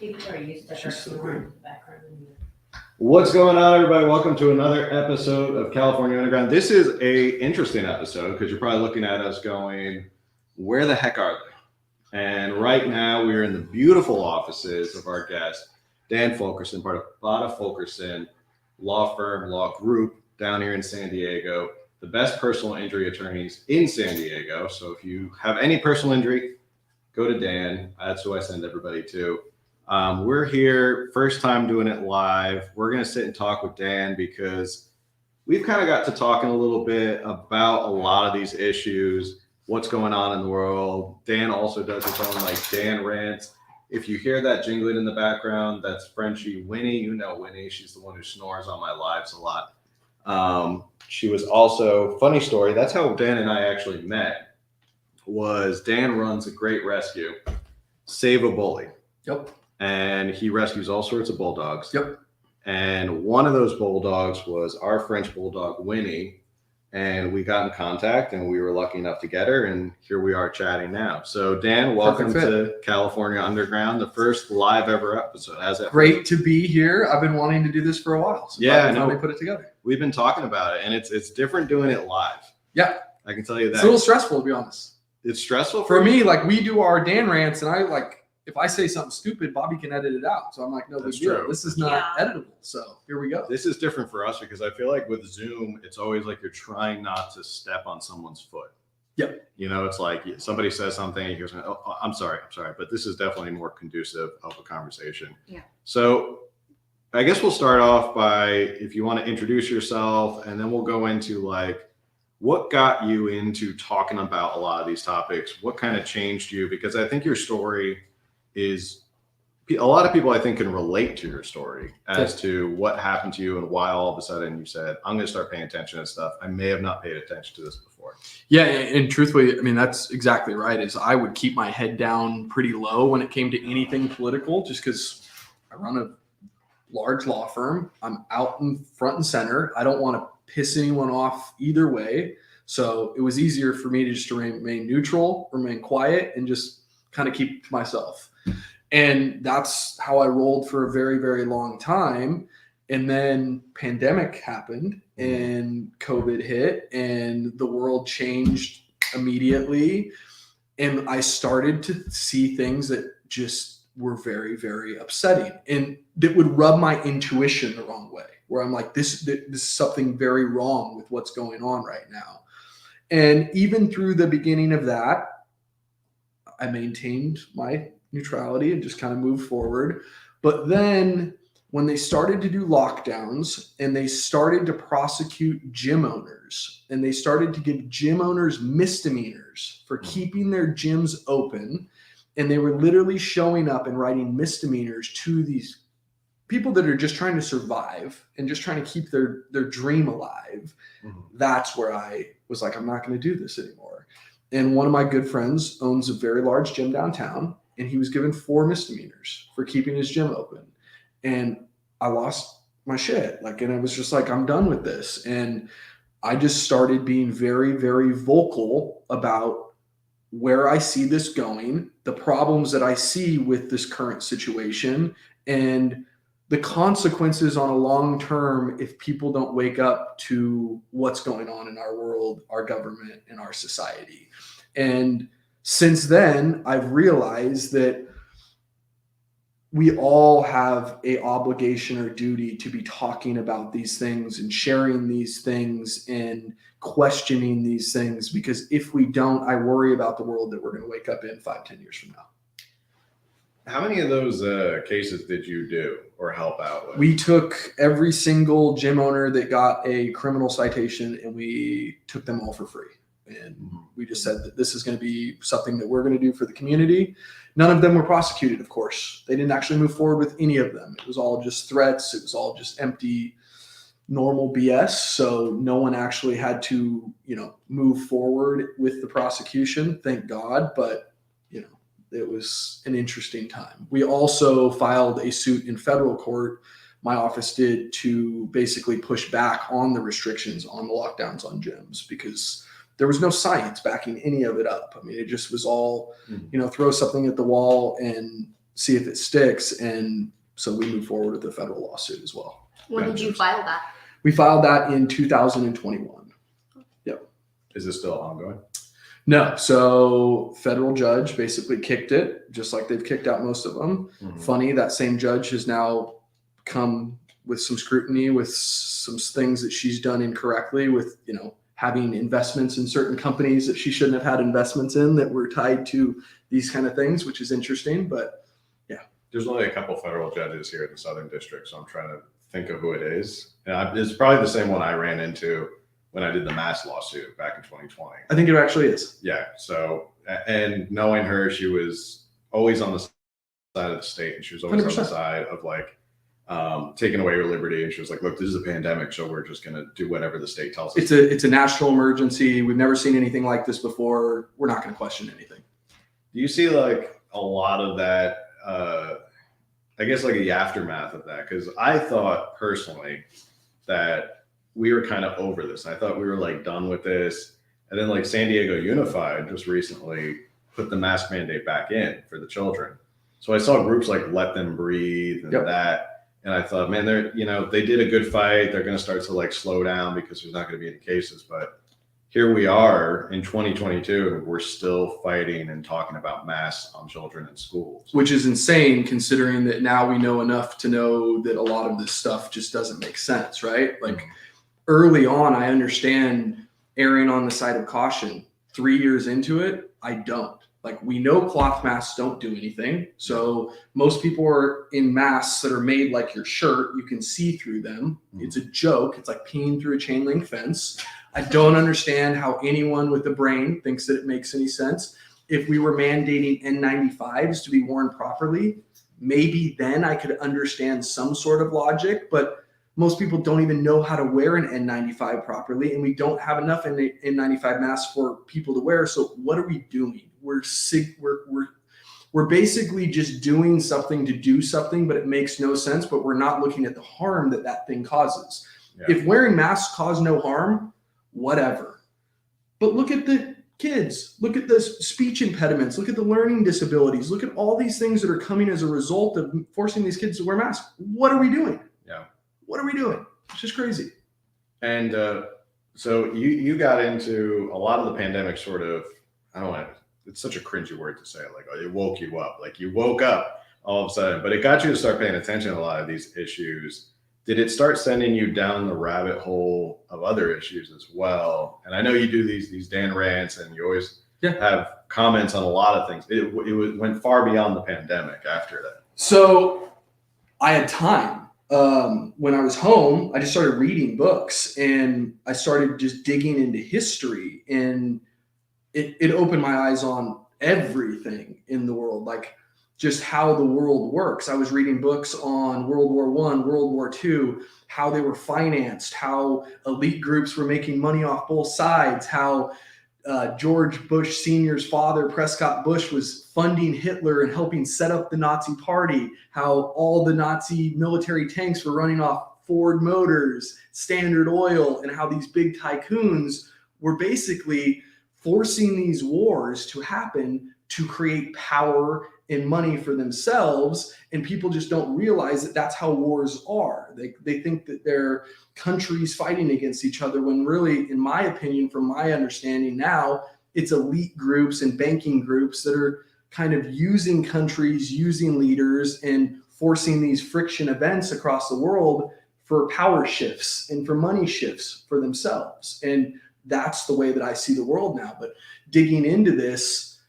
People are used to her snoring in the background. What's going on, everybody? Welcome to another episode of California Underground. This is a interesting episode because you're probably looking at us going, where the heck are they? And right now we're in the beautiful offices of our guest, Dan Fulkerson, part of Batta Fulkerson law firm, law group down here in San Diego, the best personal injury attorneys in San Diego. So if you have any personal injury, go to Dan. That's who I send everybody to. We're here, first time doing it live. We're going to sit and talk with Dan because we've kind of got to talking a little bit about a lot of these issues, what's going on in the world. Dan also does his own Dan rants. If you hear that jingling in the background, that's Frenchie Winnie. You know Winnie. She's the one who snores on my lives a lot. She was also, funny story, that's how Dan and I actually met, was Dan runs a great rescue, Save a Bully. Yep. And he rescues all sorts of bulldogs. Yep. And one of those bulldogs was our French bulldog, Winnie. And we got in contact and we were lucky enough to get her. And here we are chatting now. So Dan, welcome to California Underground, the first live ever episode. How's that? Great to be here. I've been wanting to do this for a while. So yeah, I finally put it together. We've been talking about it and it's different doing it live. Yeah. I can tell you that. It's a little stressful, to be honest. It's stressful for me. Like, we do our Dan rants and if I say something stupid, Bobby can edit it out. So I'm like, no big deal. This is not editable. So here we go. This is different for us because I feel like with Zoom, it's always like you're trying not to step on someone's foot. Yep. You know, it's like somebody says something, and he goes, oh, I'm sorry. But this is definitely more conducive of a conversation. Yeah. So I guess we'll start off by, if you want to introduce yourself, and then we'll go into what got you into talking about a lot of these topics? What kind of changed you? Because I think your story is, a lot of people I think can relate to your story as to what happened to you and why all of a sudden you said, I'm going to start paying attention to stuff. I may have not paid attention to this before. Yeah. And truthfully, I mean, that's exactly right. Is I would keep my head down pretty low when it came to anything political, just because I run a large law firm. I'm out in front and center. I don't want to piss anyone off either way. So it was easier for me to just remain neutral, remain quiet, and just kind of keep to myself. And that's how I rolled for a very, very long time. And then pandemic happened and COVID hit and the world changed immediately. And I started to see things that just were very, very upsetting and that would rub my intuition the wrong way, where I'm like, this is something very wrong with what's going on right now. And even through the beginning of that, I maintained my neutrality and just kind of moved forward. But then when they started to do lockdowns and they started to prosecute gym owners and they started to give gym owners misdemeanors for keeping their gyms open, and they were literally showing up and writing misdemeanors to these people that are just trying to survive and just trying to keep their dream alive, that's where I was like, I'm not going to do this anymore. And one of my good friends owns a very large gym downtown, and he was given 4 misdemeanors for keeping his gym open. And I lost my shit. And I was just like, I'm done with this. And I just started being very, very vocal about where I see this going, the problems that I see with this current situation, and the consequences on a long term if people don't wake up to what's going on in our world, our government, and our society. And since then, I've realized that we all have an obligation or duty to be talking about these things and sharing these things and questioning these things, because if we don't, I worry about the world that we're going to wake up in 5-10 years from now. How many of those cases did you do or help out with? We took every single gym owner that got a criminal citation and we took them all for free. And we just said that this is going to be something that we're going to do for the community. None of them were prosecuted, of course. They didn't actually move forward with any of them. It was all just threats. It was all just empty, normal BS. So no one actually had to, move forward with the prosecution, thank God. But, it was an interesting time. We also filed a suit in federal court, my office did, to basically push back on the restrictions on the lockdowns on gyms, because there was no science backing any of it up. I mean, it just was all, throw something at the wall and see if it sticks. And so we moved forward with the federal lawsuit as well. When did you file that? We filed that in 2021. Is this still ongoing? No. So federal judge basically kicked it, just like they've kicked out most of them. Funny, that same judge has now come with some scrutiny with some things that she's done incorrectly with, having investments in certain companies that she shouldn't have had investments in that were tied to these kind of things, which is interesting. But yeah. There's only a couple federal judges here in the Southern District, so I'm trying to think of who it is. And it's probably the same one I ran into when I did the mass lawsuit back in 2020. I think it actually is. Yeah. So, and knowing her, she was always on the side of the state, and she was always 100%. On the side of like taking away your liberty. And she was like, "Look, this is a pandemic, so we're just going to do whatever the state tells us." It's a national emergency. We've never seen anything like this before. We're not going to question anything. Do you see like a lot of that? I guess like the aftermath of that, because I thought personally that we were kind of over this. I thought we were like done with this. And then like San Diego Unified just recently put the mask mandate back in for the children. So I saw groups like Let Them Breathe and that. And I thought, man, they did a good fight. They're going to start to like slow down because there's not going to be any cases. But here we are in 2022, and we're still fighting and talking about masks on children in schools. Which is insane considering that now we know enough to know that a lot of this stuff just doesn't make sense, right? Like early on, I understand erring on the side of caution. 3 years into it, I don't. Like we know cloth masks don't do anything. So most people are in masks that are made like your shirt. You can see through them. It's a joke. It's like peeing through a chain link fence. I don't understand how anyone with a brain thinks that it makes any sense. If we were mandating N95s to be worn properly, maybe then I could understand some sort of logic, but most people don't even know how to wear an N95 properly, and we don't have enough N95 masks for people to wear. So what are we doing? We're sick. We're basically just doing something to do something, but it makes no sense. But we're not looking at the harm that thing causes. Yeah. If wearing masks cause no harm, whatever. But look at the kids. Look at the speech impediments. Look at the learning disabilities. Look at all these things that are coming as a result of forcing these kids to wear masks. What are we doing? Yeah. What are we doing? It's just crazy. And so you got into a lot of the pandemic sort of, it's such a cringy word to say, like, oh, it woke you up. Like you woke up all of a sudden, but it got you to start paying attention to a lot of these issues. Did it start sending you down the rabbit hole of other issues as well? And I know you do these Dan rants, and you always have comments on a lot of things. It went far beyond the pandemic after that. So I had time. When I was home, I just started reading books, and I started just digging into history, and it opened my eyes on everything in the world, like just how the world works. I was reading books on World War I, World War II, how they were financed, how elite groups were making money off both sides, how George Bush Sr.'s father, Prescott Bush, was funding Hitler and helping set up the Nazi party, how all the Nazi military tanks were running off Ford Motors, Standard Oil, and how these big tycoons were basically forcing these wars to happen to create power and money for themselves. And people just don't realize that that's how wars are. They think that they're countries fighting against each other, when really, in my opinion, from my understanding now, it's elite groups and banking groups that are kind of using countries, using leaders, and forcing these friction events across the world for power shifts and for money shifts for themselves. And that's the way that I see the world now. But digging into this,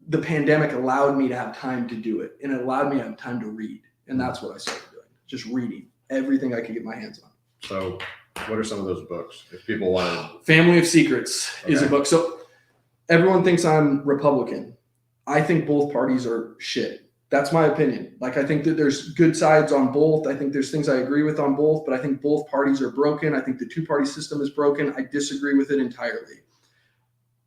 the pandemic allowed me to have time to do it, and it allowed me to have time to read. And that's what I started doing, just reading everything I could get my hands on. So what are some of those books? If people want to... Family of Secrets is a book. So everyone thinks I'm Republican. I think both parties are shit. That's my opinion. Like, I think that there's good sides on both. I think there's things I agree with on both, but I think both parties are broken. I think the two-party system is broken. I disagree with it entirely.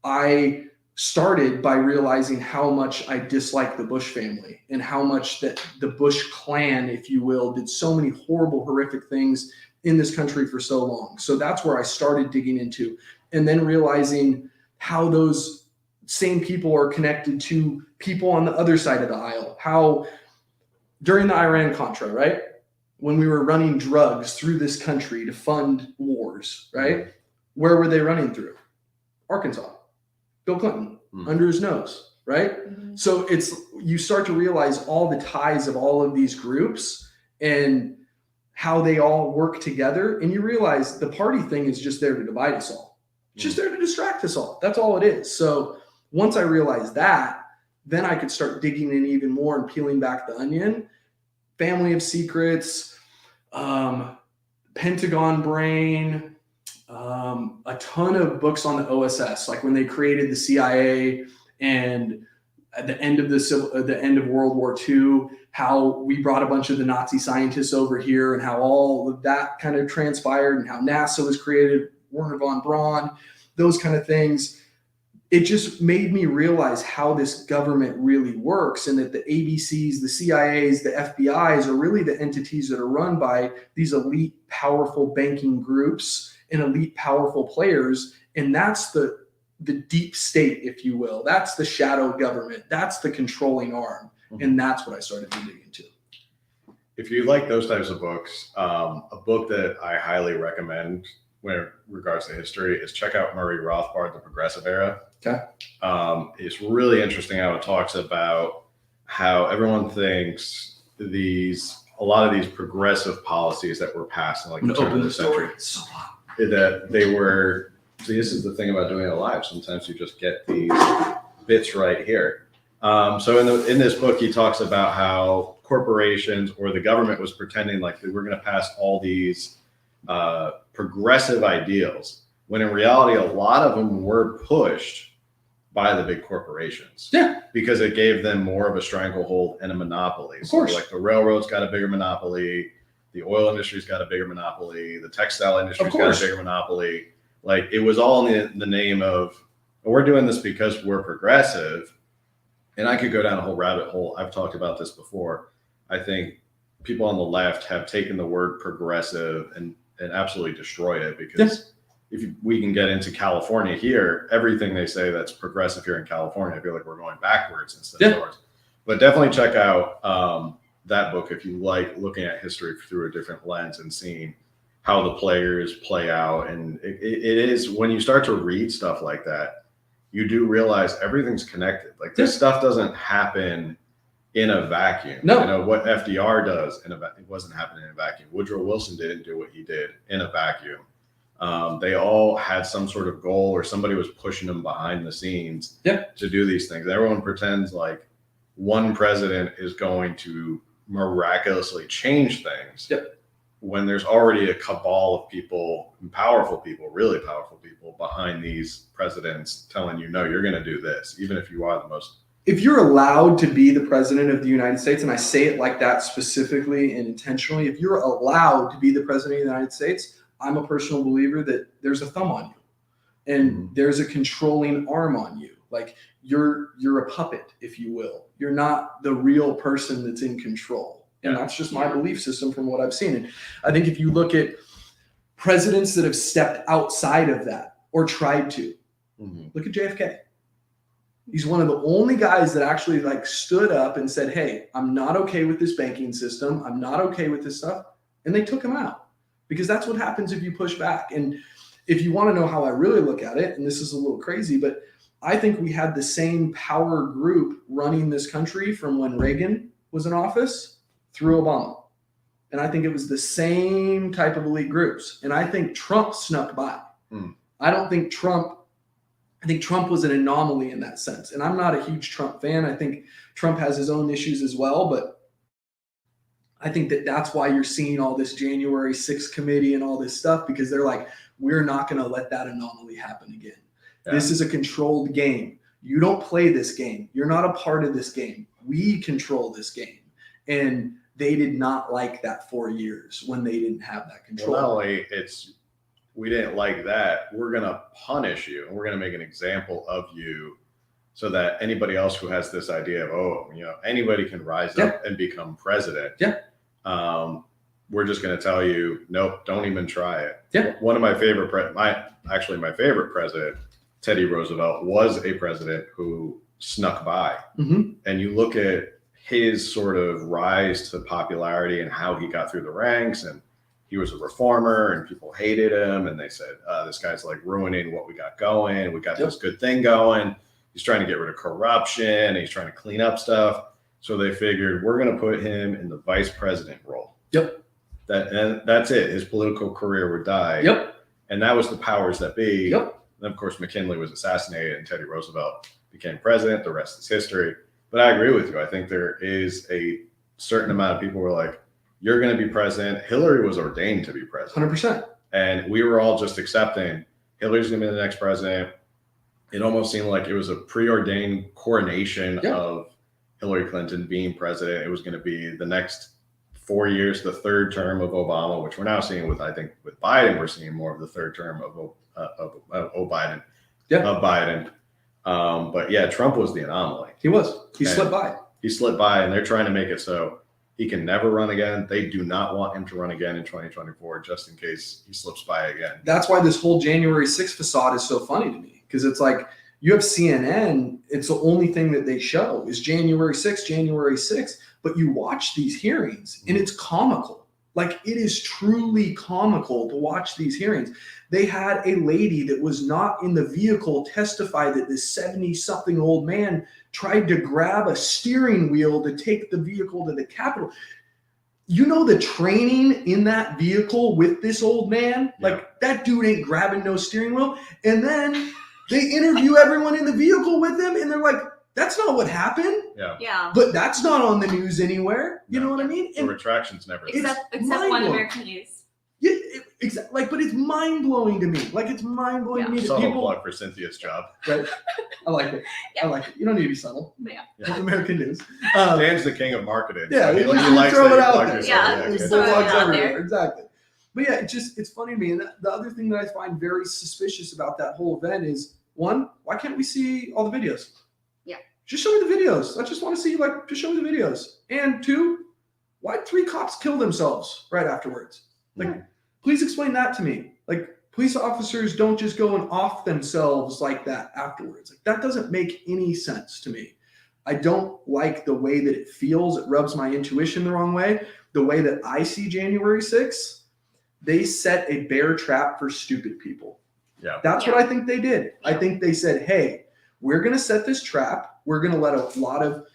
I started by realizing how much I dislike the Bush family and how much that the Bush clan, if you will, did so many horrible, horrific things in this country for so long. So that's where I started digging into, and then realizing how those same people are connected to people on the other side of the aisle, how during the Iran-Contra, right? When we were running drugs through this country to fund wars, right? Where were they running through? Arkansas. Bill Clinton, under his nose, right? So you start to realize all the ties of all of these groups and how they all work together. And you realize the party thing is just there to divide us all. It's just there to distract us all. That's all it is. So once I realized that, then I could start digging in even more and peeling back the onion. Family of Secrets, Pentagon Brain, a ton of books on the OSS, like when they created the CIA and at the end of World War II, how we brought a bunch of the Nazi scientists over here and how all of that kind of transpired and how NASA was created, Werner von Braun, those kind of things. It just made me realize how this government really works and that the ABCs, the CIAs, the FBIs are really the entities that are run by these elite, powerful banking groups and elite, powerful players. And that's the deep state, if you will. That's the shadow government. That's the controlling arm. And that's what I started digging into. If you like those types of books, a book that I highly recommend when it regards to history is check out Murray Rothbard, The Progressive Era. Okay. It's really interesting how it talks about how everyone thinks a lot of these progressive policies that were passed in like the turn of the century, that they were, see, this is the thing about doing it live. Sometimes you just get these bits right here. So in this book, he talks about how corporations or the government was pretending like they were going to pass all these progressive ideals, when in reality, a lot of them were pushed by the big corporations. Yeah. Because it gave them more of a stranglehold and a monopoly. Of course. So like the railroads got a bigger monopoly, the oil industry's got a bigger monopoly, the textile industry's got a bigger monopoly. Like it was all in the name of, we're doing this because we're progressive. And I could go down a whole rabbit hole. I've talked about this before. I think people on the left have taken the word progressive and absolutely destroyed it, because we can get into California here, everything they say that's progressive here in California, I feel like we're going backwards instead of forwards. But definitely check out that book if you like looking at history through a different lens and seeing how the players play out. And it is, when you start to read stuff like that, you do realize everything's connected. Like this stuff doesn't happen in a vacuum. No. You know, what FDR does it wasn't happening in a vacuum. Woodrow Wilson didn't do what he did in a vacuum. They all had some sort of goal, or somebody was pushing them behind the scenes to do these things. Everyone pretends like one president is going to miraculously change things when there's already a cabal of people, powerful people, really powerful people behind these presidents telling you, no, you're going to do this, even if you are the most. If you're allowed to be the president of the United States, and I say it like that specifically and intentionally, if you're allowed to be the president of the United States, I'm a personal believer that there's a thumb on you and there's a controlling arm on you. Like you're a puppet, if you will. You're not the real person that's in control. And that's just my belief system from what I've seen. And I think if you look at presidents that have stepped outside of that or tried to, look at JFK. He's one of the only guys that actually like stood up and said, hey, I'm not okay with this banking system. I'm not okay with this stuff. And they took him out, because that's what happens if you push back. And if you want to know how I really look at it, and this is a little crazy, but I think we had the same power group running this country from when Reagan was in office through Obama. And I think it was the same type of elite groups. And I think Trump snuck by. I think Trump was an anomaly in that sense. And I'm not a huge Trump fan. I think Trump has his own issues as well, but I think that's why you're seeing all this January 6th committee and all this stuff, because they're like, we're not going to let that anomaly happen again. This is a controlled game. You don't play this game. You're not a part of this game. We control this game. And they did not like that 4 years when they didn't have that control. Well, not only we didn't like that, we're going to punish you and we're going to make an example of you, so that anybody else who has this idea of, anybody can rise up and become president. We're just going to tell you, nope, don't even try it. One of my favorite, my favorite president, Teddy Roosevelt, was a president who snuck by. And you look at his sort of rise to popularity and how he got through the ranks. And he was a reformer and people hated him. And they said, this guy's like ruining what we got going. We got this good thing going. He's trying to get rid of corruption. And he's trying to clean up stuff. So they figured we're going to put him in the vice president role. Yep. And that's it. His political career would die. Yep. And that was the powers that be. Yep. And of course, McKinley was assassinated and Teddy Roosevelt became president. The rest is history. But I agree with you. I think there is a certain amount of people who are like, you're going to be president. Hillary was ordained to be president. 100%. And we were all just accepting Hillary's going to be the next president. It almost seemed like it was a preordained coronation of Hillary Clinton being president. It was going to be the next 4 years, the third term of Obama, which we're now seeing with, I think, with Biden, we're seeing more of the third term of Biden. But yeah, Trump was the anomaly. He was. He slipped by. He slipped by, and they're trying to make it so he can never run again. They do not want him to run again in 2024, just in case he slips by again. That's why this whole January 6th facade is so funny to me, because it's like you have CNN. It's the only thing that they show is January 6th. But you watch these hearings, and it's comical. Like, it is truly comical to watch these hearings. They had a lady that was not in the vehicle testify that this 70-something old man tried to grab a steering wheel to take the vehicle to the Capitol. You know the training in that vehicle with this old man? Yeah. Like, that dude ain't grabbing no steering wheel. And then they interview everyone in the vehicle with him, and they're like, that's not what happened. Yeah. But that's not on the news anywhere. You know what I mean? The retractions never. Except One American News. Yeah, exactly. Like, but it's mind blowing to me. Like, it's mind blowing to me that Subtle people. plug for Cynthia's job. Right. I like it. Yeah. I like it. You don't need to be subtle. Yeah. It's American News. Dan's the king of marketing. Yeah, so he you likes throw that it you out plug there. yourself. Yeah, good. just throw it Bulldogs out everywhere. there. Exactly. But yeah, it's funny to me. And the other thing that I find very suspicious about that whole event is, one, why can't we see all the videos? Yeah. Just show me the videos. I just want to see, like, just show me the videos. And two, why'd 3 cops kill themselves right afterwards? Like, please explain that to me. Like, police officers don't just go and off themselves like that afterwards. Like, that doesn't make any sense to me. I don't like the way that it feels. It rubs my intuition the wrong way. The way that I see January 6th, they set a bear trap for stupid people. Yeah. That's what I think they did. I think they said, hey, we're going to set this trap. We're going to let a lot of,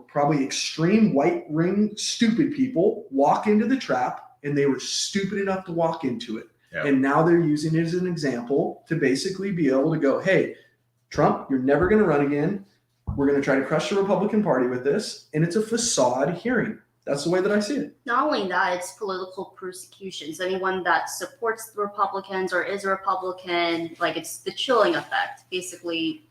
probably extreme white ring stupid people walk into the trap, and they were stupid enough to walk into it. Yeah. And now they're using it as an example to basically be able to go, hey, Trump, you're never going to run again. We're going to try to crush the Republican Party with this. And it's a facade hearing. That's the way that I see it. Not only that, it's political persecutions. Anyone that supports the Republicans or is a Republican, like, it's the chilling effect. Basically,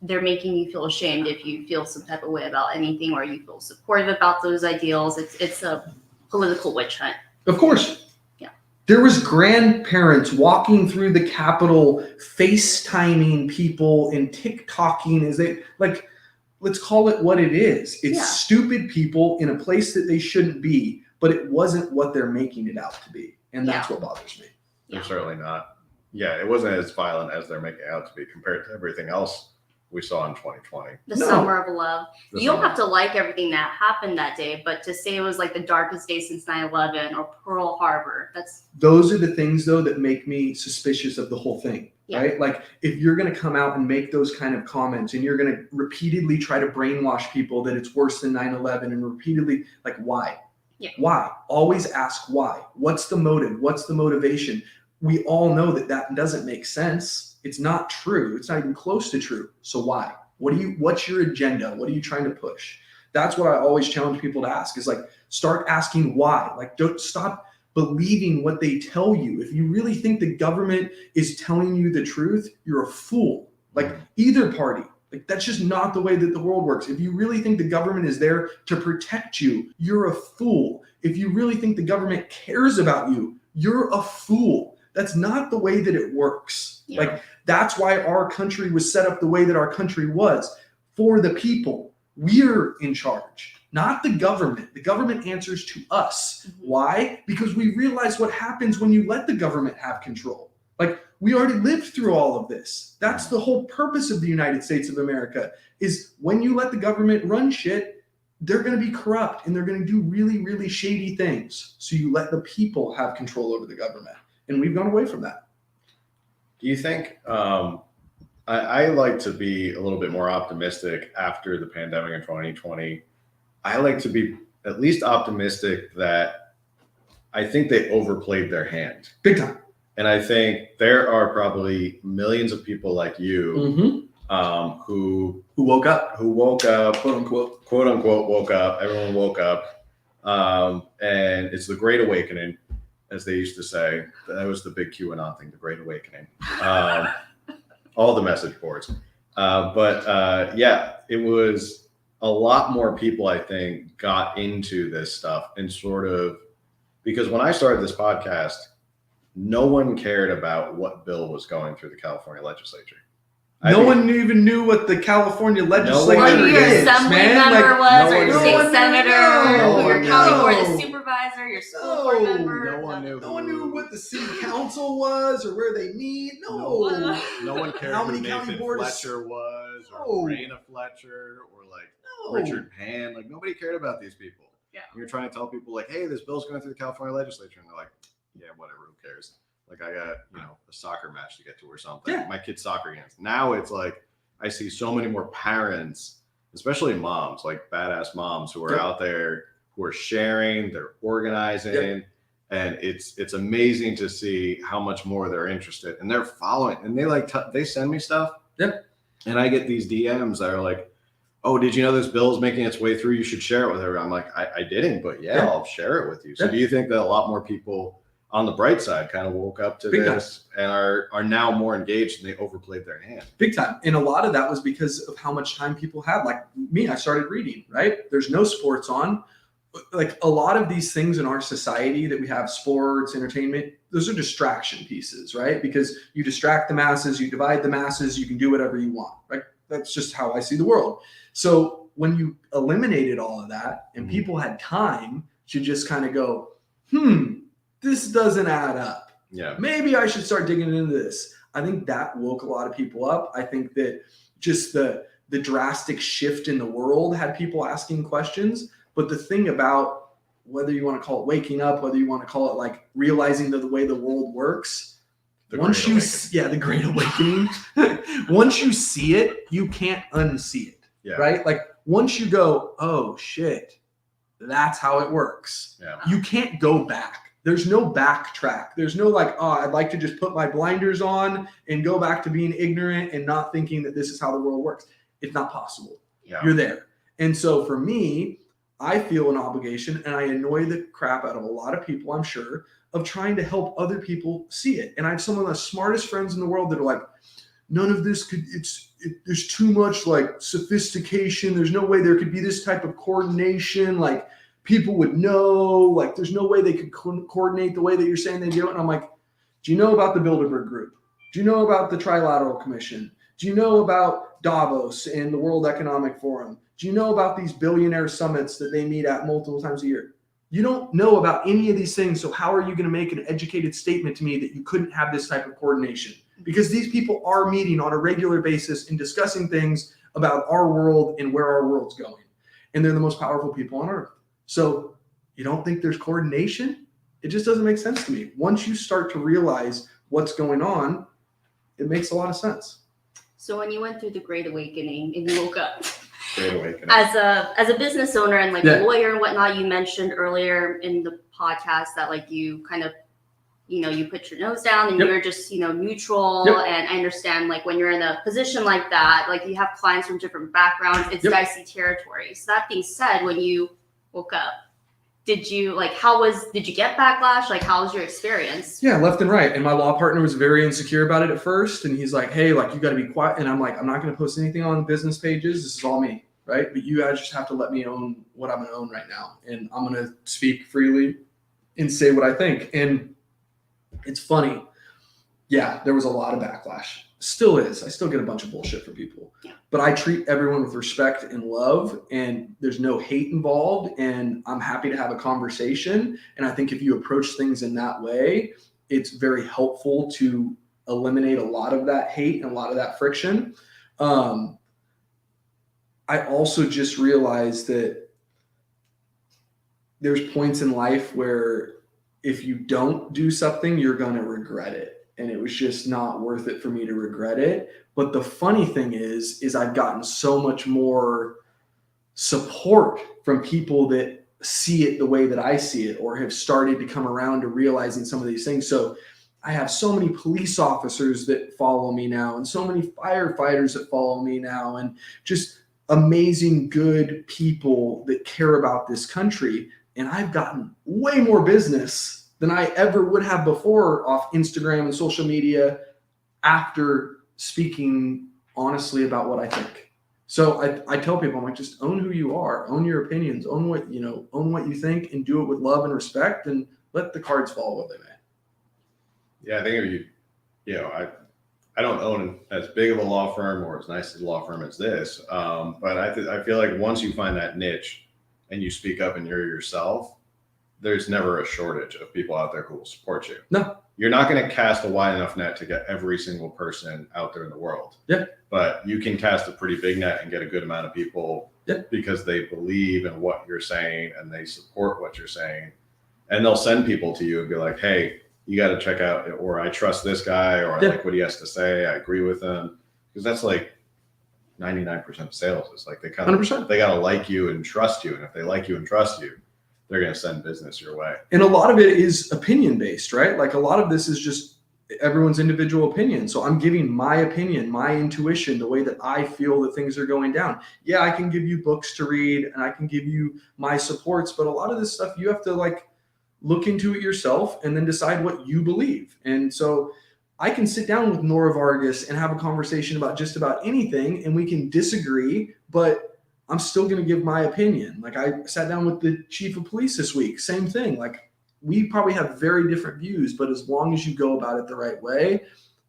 they're making you feel ashamed if you feel some type of way about anything, or you feel supportive about those ideals. It's a political witch hunt. Of course. Yeah. There was grandparents walking through the Capitol, FaceTiming people and TikToking as they, like, let's call it what it is. It's stupid people in a place that they shouldn't be, but it wasn't what they're making it out to be. And that's what bothers me. They're certainly not. Yeah, it wasn't as violent as they're making it out to be compared to everything else we saw in 2020. The summer of love. The You don't summer. have to like everything that happened that day, but to say it was like the darkest day since 9/11 or Pearl Harbor, Those are the things, though, that make me suspicious of the whole thing, right? Like, if you're going to come out and make those kind of comments, and you're going to repeatedly try to brainwash people that it's worse than 9/11, and repeatedly, like, why? Yeah. Why? Always ask why. What's the motive? What's the motivation? We all know that doesn't make sense. It's not true. It's not even close to true. So why? What's your agenda? What are you trying to push? That's what I always challenge people to ask, is, like, start asking why. Like, don't stop believing what they tell you. If you really think the government is telling you the truth, you're a fool. Like, either party. Like, that's just not the way that the world works. If you really think the government is there to protect you, you're a fool. If you really think the government cares about you, you're a fool. That's not the way that it works. Yeah. Like, that's why our country was set up the way that our country was, for the people. We're in charge, not the government. The government answers to us. Why? Because we realize what happens when you let the government have control. Like, we already lived through all of this. That's the whole purpose of the United States of America, is when you let the government run shit, they're going to be corrupt and they're going to do really, really shady things. So you let the people have control over the government. And we've gone away from that. Do you think, I like to be a little bit more optimistic after the pandemic in 2020. I like to be at least optimistic that I think they overplayed their hand. Big time. And I think there are probably millions of people like you who woke up, quote unquote, woke up. Everyone woke up. And it's the Great Awakening, as they used to say. That was the big QAnon thing, the Great Awakening. All the message boards. Yeah, it was a lot more people, I think, got into this stuff and sort of, because when I started this podcast, no one cared about what bill was going through the California legislature. No one even knew what the California legislature Or who your is, assembly man. member was, no or your one state knew. senator, No or your one county knew. board of supervisor, your school board member. No one knew. No one knew what the city council was or where they meet. No. No one cared How who many county Nathan boards? Fletcher was, No. or Raina Fletcher, or like Richard Pan. Like, nobody cared about these people. Yeah. You're trying to tell people like, hey, this bill's going through the California legislature, and they're like, yeah, whatever, who cares? Like, I got, a soccer match to get to or something. Yeah. My kid's soccer games. Now it's like, I see so many more parents, especially moms, like badass moms who are out there, who are sharing, they're organizing, and it's amazing to see how much more they're interested, and they're following, and they they send me stuff. Yeah. And I get these DMs that are like, oh, did you know this bill is making its way through? You should share it with everyone. I'm like, I didn't, but I'll share it with you. So do you think that a lot more people on the bright side kind of woke up to this and are now more engaged, and they overplayed their hand? Big time. And a lot of that was because of how much time people had. Like me, I started reading, right? There's no sports on. Like, a lot of these things in our society that we have, sports, entertainment, those are distraction pieces, right? Because you distract the masses, you divide the masses, you can do whatever you want, right? That's just how I see the world. So when you eliminated all of that and people had time to just kind of go, this doesn't add up. Yeah. Maybe I should start digging into this. I think that woke a lot of people up. I think that just the drastic shift in the world had people asking questions. But the thing about, whether you want to call it waking up, whether you want to call it like realizing the way the world works, the Great Awakening, once you see it, you can't unsee it. Yeah. Right? Like, once you go, oh shit, that's how it works. Yeah. You can't go back. There's no backtrack. There's no like, oh, I'd like to just put my blinders on and go back to being ignorant and not thinking that this is how the world works. It's not possible. Yeah. You're there. And so for me, I feel an obligation, and I annoy the crap out of a lot of people, I'm sure, of trying to help other people see it. And I have some of the smartest friends in the world that are like, none of this there's too much like sophistication. There's no way there could be this type of coordination. Like, people would know, like, there's no way they could coordinate the way that you're saying they do it. And I'm like, do you know about the Bilderberg Group? Do you know about the Trilateral Commission? Do you know about Davos and the World Economic Forum? Do you know about these billionaire summits that they meet at multiple times a year? You don't know about any of these things. So how are you going to make an educated statement to me that you couldn't have this type of coordination? Because these people are meeting on a regular basis and discussing things about our world and where our world's going. And they're the most powerful people on earth. So you don't think there's coordination? It just doesn't make sense to me. Once you start to realize what's going on, it makes a lot of sense. So when you went through the Great Awakening and you woke up, Great Awakening. as a business owner and like a lawyer and whatnot, you mentioned earlier in the podcast that like you kind of, you put your nose down and you're just, neutral. And I understand like when you're in a position like that, like you have clients from different backgrounds, it's dicey territory. So that being said, when you woke up, did you get backlash? Like, how was your experience? Yeah, left and right. And my law partner was very insecure about it at first. And he's like, hey, like, you got to be quiet. And I'm like, I'm not going to post anything on business pages. This is all me, right? But you guys just have to let me own what I'm going to own right now. And I'm going to speak freely and say what I think. And it's funny. Yeah, there was a lot of backlash. Still is. I still get a bunch of bullshit from people. Yeah. But I treat everyone with respect and love, and there's no hate involved, and I'm happy to have a conversation. And I think if you approach things in that way, it's very helpful to eliminate a lot of that hate and a lot of that friction. I also just realized that there's points in life where if you don't do something, you're going to regret it. And it was just not worth it for me to regret it. But the funny thing is I've gotten so much more support from people that see it the way that I see it, or have started to come around to realizing some of these things. So I have so many police officers that follow me now, and so many firefighters that follow me now, and just amazing, good people that care about this country. And I've gotten way more business than I ever would have before off Instagram and social media after speaking honestly about what I think. So I tell people, I'm like, just own who you are, own your opinions, own what you think, and do it with love and respect, and let the cards fall where they may. Yeah, I think if I don't own as big of a law firm or as nice as a law firm as this, but I feel like once you find that niche and you speak up and you're yourself, there's never a shortage of people out there who will support you. No. You're not going to cast a wide enough net to get every single person out there in the world. Yeah. But you can cast a pretty big net and get a good amount of people because they believe in what you're saying and they support what you're saying. And they'll send people to you and be like, hey, you got to check out, or I trust this guy, or I like what he has to say. I agree with him. Because that's like 99% of sales. It's like they got to like you and trust you. And if they like you and trust you, they're going to send business your way. And a lot of it is opinion based, right? Like a lot of this is just everyone's individual opinion. So I'm giving my opinion, my intuition, the way that I feel that things are going down. Yeah, I can give you books to read and I can give you my supports, but a lot of this stuff you have to like look into it yourself and then decide what you believe. And so I can sit down with Nora Vargas and have a conversation about just about anything, and we can disagree, but I'm still going to give my opinion. Like I sat down with the chief of police this week, same thing. Like we probably have very different views, but as long as you go about it the right way,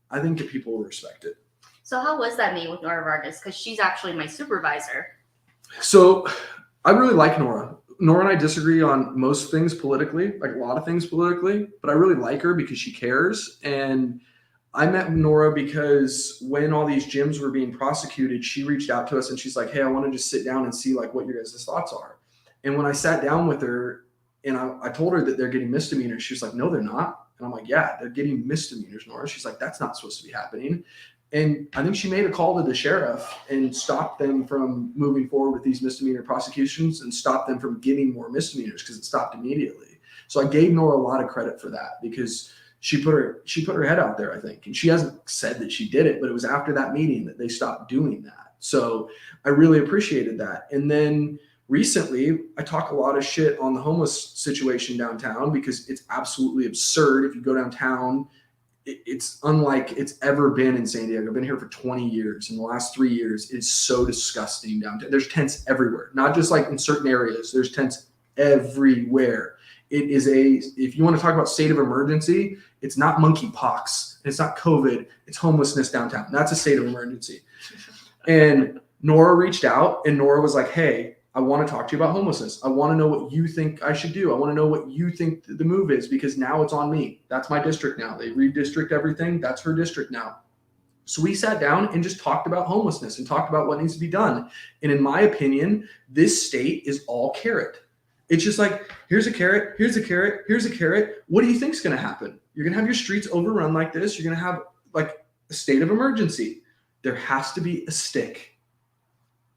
I think that people will respect it. So how was that meeting with Nora Vargas? Because she's actually my supervisor. So I really like Nora. Nora and I disagree on most things politically, like a lot of things politically, but I really like her because she cares. And I met Nora because when all these gyms were being prosecuted, she reached out to us and she's like, hey, I want to just sit down and see like what your guys' thoughts are. And when I sat down with her and I told her that they're getting misdemeanors, she was like, no, they're not. And I'm like, yeah, they're getting misdemeanors, Nora. She's like, that's not supposed to be happening. And I think she made a call to the sheriff and stopped them from moving forward with these misdemeanor prosecutions and stopped them from getting more misdemeanors because it stopped immediately. So I gave Nora a lot of credit for that because she put her head out there, I think. And she hasn't said that she did it, but it was after that meeting that they stopped doing that. So I really appreciated that. And then recently, I talk a lot of shit on the homeless situation downtown because it's absolutely absurd. If you go downtown, it's unlike it's ever been in San Diego. I've been here for 20 years. In the last 3 years, it's so disgusting downtown. There's tents everywhere, not just like in certain areas. There's tents everywhere. It is if you want to talk about state of emergency, it's not monkeypox. It's not COVID. It's homelessness downtown. That's a state of emergency. And Nora reached out and Nora was like, hey, I want to talk to you about homelessness. I want to know what you think I should do. I want to know what you think the move is because now it's on me. That's my district now. They redistrict everything. That's her district now. So we sat down and just talked about homelessness and talked about what needs to be done. And in my opinion, this state is all carrot. It's just like, here's a carrot, here's a carrot, here's a carrot. What do you think is going to happen? You're going to have your streets overrun like this. You're going to have like a state of emergency. There has to be a stick.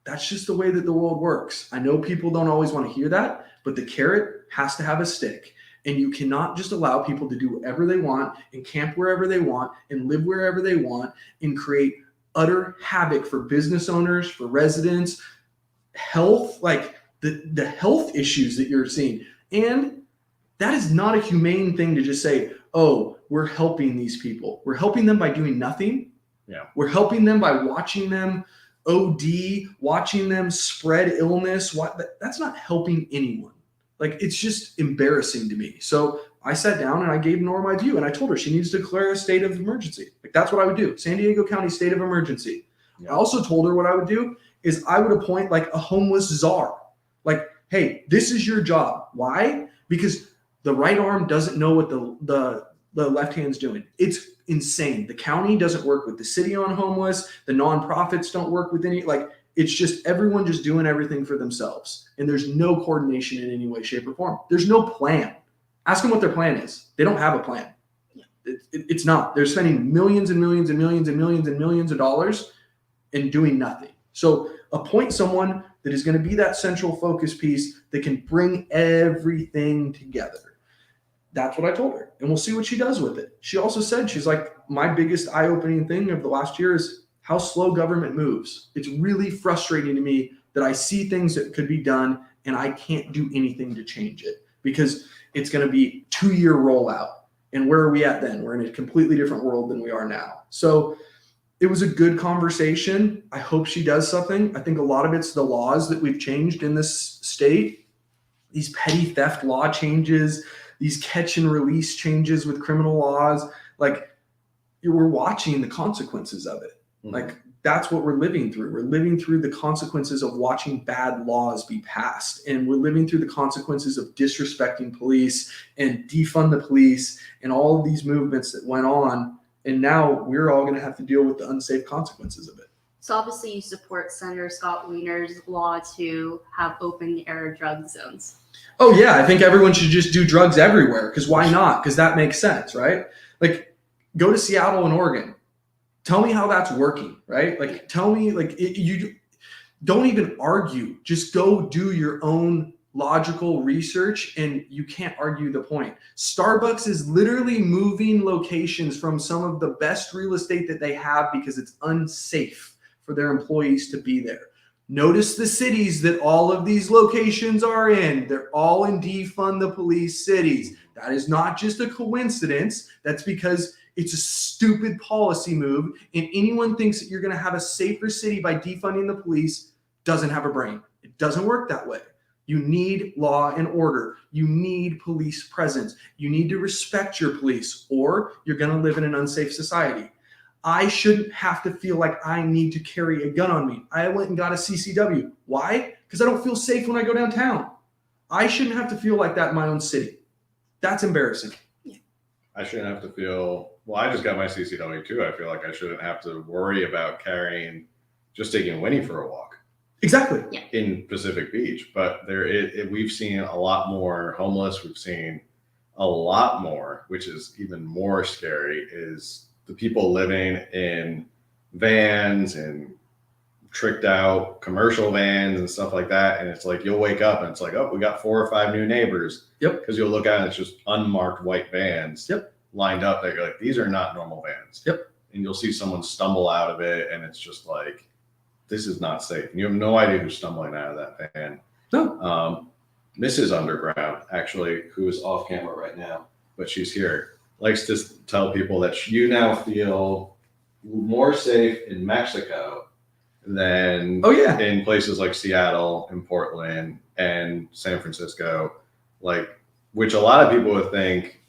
That's just the way that the world works. I know people don't always want to hear that, but the carrot has to have a stick. And you cannot just allow people to do whatever they want and camp wherever they want and live wherever they want and create utter havoc for business owners, for residents, health, like the health issues that you're seeing. And that is not a humane thing to just say, oh, we're helping these people. We're helping them by doing nothing. Yeah. We're helping them by watching them OD, watching them spread illness. That's not helping anyone. Like, it's just embarrassing to me. So I sat down and I gave Nora my view and I told her she needs to declare a state of emergency. Like, that's what I would do. San Diego County state of emergency. Yeah. I also told her what I would do is I would appoint like a homeless czar. Like, hey, this is your job. Why? Because the right arm doesn't know what the left hand's doing. It's insane. The county doesn't work with the city on homeless. The nonprofits don't work with any, like, it's just everyone just doing everything for themselves. And there's no coordination in any way, shape, or form. There's no plan. Ask them what their plan is. They don't have a plan. It's not. They're spending millions and millions and millions and millions and millions of dollars and doing nothing. So appoint someone that is going to be that central focus piece that can bring everything together. That's what I told her. And we'll see what she does with it. She also said, she's like, my biggest eye-opening thing of the last year is how slow government moves. It's really frustrating to me that I see things that could be done and I can't do anything to change it because it's going to be 2-year rollout. And where are we at then? We're in a completely different world than we are now. So it was a good conversation. I hope she does something. I think a lot of it's the laws that we've changed in this state. These petty theft law changes, these catch and release changes with criminal laws. Like, we're watching the consequences of it. Mm-hmm. Like, that's what we're living through. We're living through the consequences of watching bad laws be passed. And we're living through the consequences of disrespecting police and defund the police and all of these movements that went on. And now we're all going to have to deal with the unsafe consequences of it. So obviously you support Senator Scott Wiener's law to have open air drug zones. Oh yeah, I think everyone should just do drugs everywhere. Because why not? Because that makes sense, right? Like, go to Seattle and Oregon. Tell me how that's working, right? Like, tell me, like, you don't even argue. Just go do your own logical research, and you can't argue the point. Starbucks is literally moving locations from some of the best real estate that they have because it's unsafe for their employees to be there. Notice the cities that all of these locations are in. They're all in defund the police cities. That is not just a coincidence. That's because it's a stupid policy move, and anyone thinks that you're going to have a safer city by defunding the police doesn't have a brain. It doesn't work that way. You need law and order. You need police presence. You need to respect your police, or you're going to live in an unsafe society. I shouldn't have to feel like I need to carry a gun on me. I went and got a CCW. Why? Because I don't feel safe when I go downtown. I shouldn't have to feel like that in my own city. That's embarrassing. I shouldn't have to feel, well, I just got my CCW too. I feel like I shouldn't have to worry about just taking Winnie for a walk. Exactly. In Pacific Beach. But we've seen a lot more homeless. We've seen a lot more, which is even more scary, is the people living in vans and tricked out commercial vans and stuff like that. And it's like, you'll wake up and it's like, oh, we got 4 or 5 new neighbors. Yep. Because you'll look at it, it's just unmarked white vans. Yep. Lined up. They're like, these are not normal vans. Yep. And you'll see someone stumble out of it, and it's just like, this is not safe. And you have no idea who's stumbling out of that van. No. Mrs. Underground, actually, who is off camera right now, but she's here, likes to tell people that you now feel more safe in Mexico than in places like Seattle and Portland and San Francisco, like, which a lot of people would think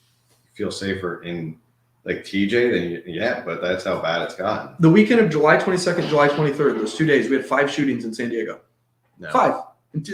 feel safer in like TJ than but that's how bad it's gotten. The weekend of July 22nd, July 23rd, those 2 days, we had 5 shootings in San Diego. No. 5. And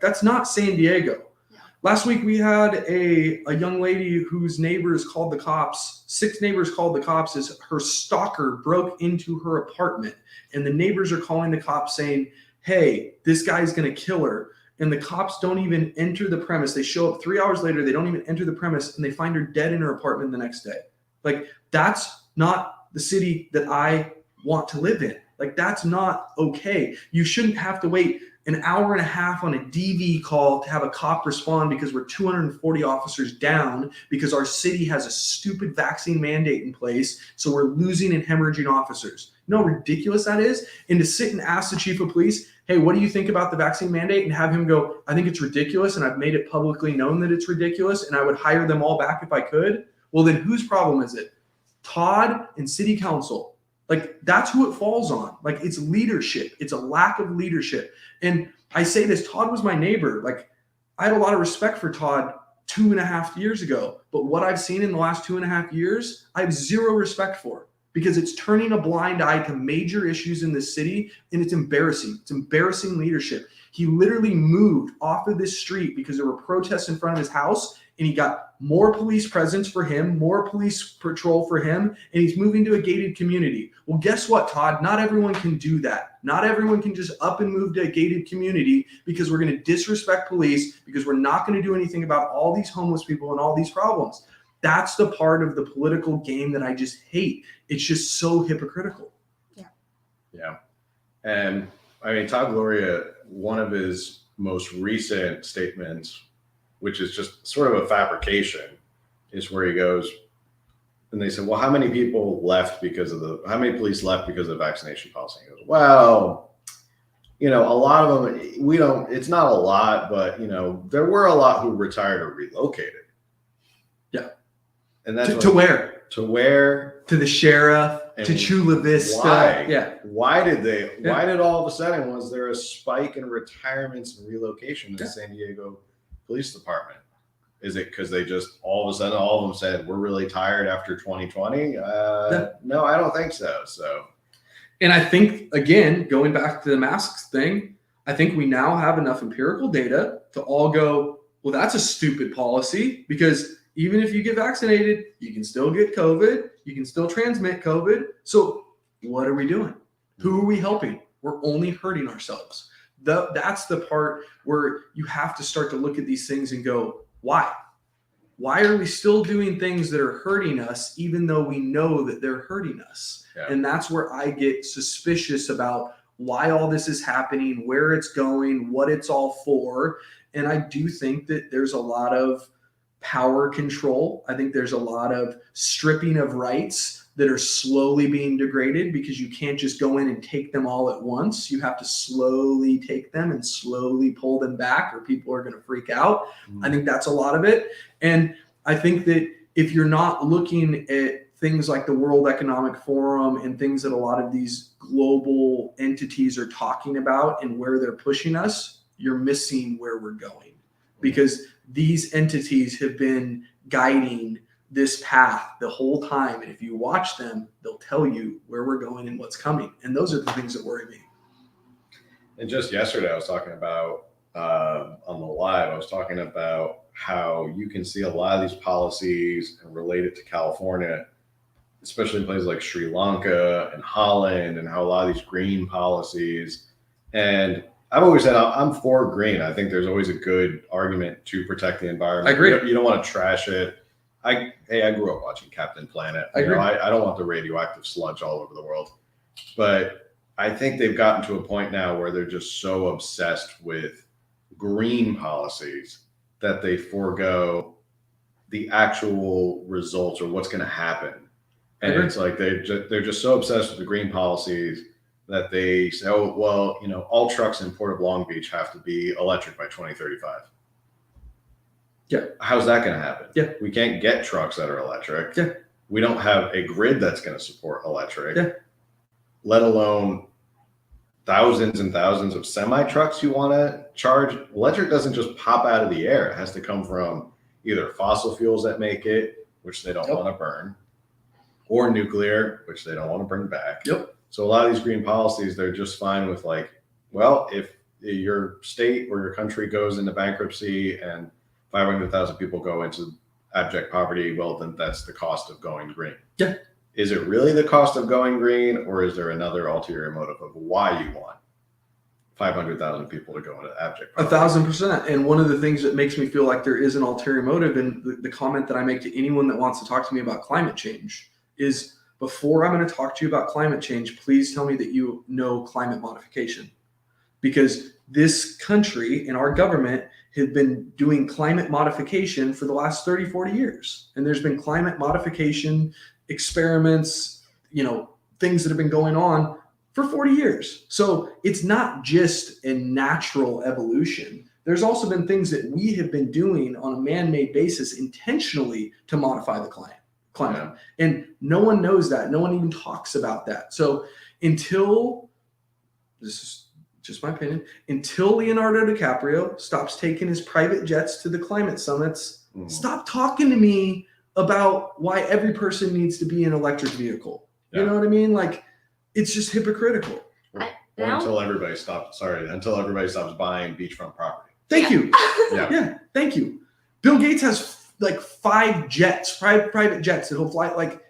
that's not San Diego. Yeah. Last week we had a young lady whose neighbors called the cops. 6 neighbors called the cops as her stalker broke into her apartment. And the neighbors are calling the cops saying, hey, this guy's going to kill her. And the cops don't even enter the premise. They show up 3 hours later. They don't even enter the premise, and they find her dead in her apartment the next day. Like, that's not the city that I want to live in. Like, that's not okay. You shouldn't have to wait an hour and a half on a DV call to have a cop respond because we're 240 officers down because our city has a stupid vaccine mandate in place. So we're losing and hemorrhaging officers. You know how ridiculous that is? And to sit and ask the chief of police, hey, what do you think about the vaccine mandate? And have him go, I think it's ridiculous, and I've made it publicly known that it's ridiculous, and I would hire them all back if I could. Well, then whose problem is it? Todd and city council. Like, that's who it falls on. Like, it's leadership. It's a lack of leadership. And I say this, Todd was my neighbor. Like, I had a lot of respect for Todd 2.5 years ago. But what I've seen in the last 2.5 years, I have zero respect for, because it's turning a blind eye to major issues in this city, and it's embarrassing. It's embarrassing leadership. He literally moved off of this street because there were protests in front of his house, and he got more police presence for him, more police patrol for him, and he's moving to a gated community. Well, guess what, Todd? Not everyone can do that. Not everyone can just up and move to a gated community because we're going to disrespect police, because we're not going to do anything about all these homeless people and all these problems. That's the part of the political game that I just hate. It's just so hypocritical. Yeah. And I mean, Todd Gloria, one of his most recent statements, which is just sort of a fabrication, is where he goes, and they said, well, how many police left because of the vaccination policy? He goes, well, a lot of them, it's not a lot, but, there were a lot who retired or relocated. Yeah. And that's to where? To where? To the sheriff, to Chula Vista. Why? Yeah. Why did all of a sudden, was there a spike in retirements and relocation in the San Diego Police Department? Is it because they just all of a sudden, all of them said, we're really tired after 2020? No, I don't think so. And I think, again, going back to the masks thing, I think we now have enough empirical data to all go, well, that's a stupid policy, because even if you get vaccinated, you can still get COVID. You can still transmit COVID. So what are we doing? Who are we helping? We're only hurting ourselves. That's the part where you have to start to look at these things and go, why? Why are we still doing things that are hurting us, even though we know that they're hurting us? Yeah. And that's where I get suspicious about why all this is happening, where it's going, what it's all for. And I do think that there's a lot of power control. I think there's a lot of stripping of rights that are slowly being degraded, because you can't just go in and take them all at once. You have to slowly take them and slowly pull them back, or people are going to freak out. I think that's a lot of it. And I think that if you're not looking at things like the World Economic Forum and things that a lot of these global entities are talking about and where they're pushing us, you're missing where we're going, because these entities have been guiding this path the whole time. And if you watch them, they'll tell you where we're going and what's coming. And those are the things that worry me. And just yesterday, I was talking about on the live, I was talking about how you can see a lot of these policies and relate it to California, especially in places like Sri Lanka and Holland, and how a lot of these green policies. And I've always said I'm for green. I think there's always a good argument to protect the environment. I agree. You don't want to trash it. I grew up watching Captain Planet. I don't want the radioactive sludge all over the world. But I think they've gotten to a point now where they're just so obsessed with green policies that they forego the actual results or what's going to happen. And it's like they're just so obsessed with the green policies that they say, oh, well, all trucks in Port of Long Beach have to be electric by 2035. Yeah. How's that going to happen? Yeah. We can't get trucks that are electric. Yeah. We don't have a grid that's going to support electric. Yeah. Let alone thousands and thousands of semi-trucks you want to charge. Electric doesn't just pop out of the air. It has to come from either fossil fuels that make it, which they don't want to burn, or nuclear, which they don't want to bring back. Yep. So a lot of these green policies, they're just fine with like, well, if your state or your country goes into bankruptcy and 500,000 people go into abject poverty, well, then that's the cost of going green. Yeah. Is it really the cost of going green, or is there another ulterior motive of why you want 500,000 people to go into abject poverty? 1,000%. And one of the things that makes me feel like there is an ulterior motive, and the comment that I make to anyone that wants to talk to me about climate change is, before I'm going to talk to you about climate change, please tell me that you know climate modification. Because this country and our government have been doing climate modification for the last 30, 40 years. And there's been climate modification experiments, things that have been going on for 40 years. So it's not just a natural evolution. There's also been things that we have been doing on a man-made basis intentionally to modify the climate. Yeah. And no one knows that. No one even talks about that. So until, this is just my opinion, until Leonardo DiCaprio stops taking his private jets to the climate summits, stop talking to me about why every person needs to be an electric vehicle. You know what I mean? Like, it's just hypocritical. Or Now? until everybody stops buying beachfront property. Thank you. Yeah. Yeah, thank you. Bill Gates has like 5 jets, private jets that he'll fly. Like,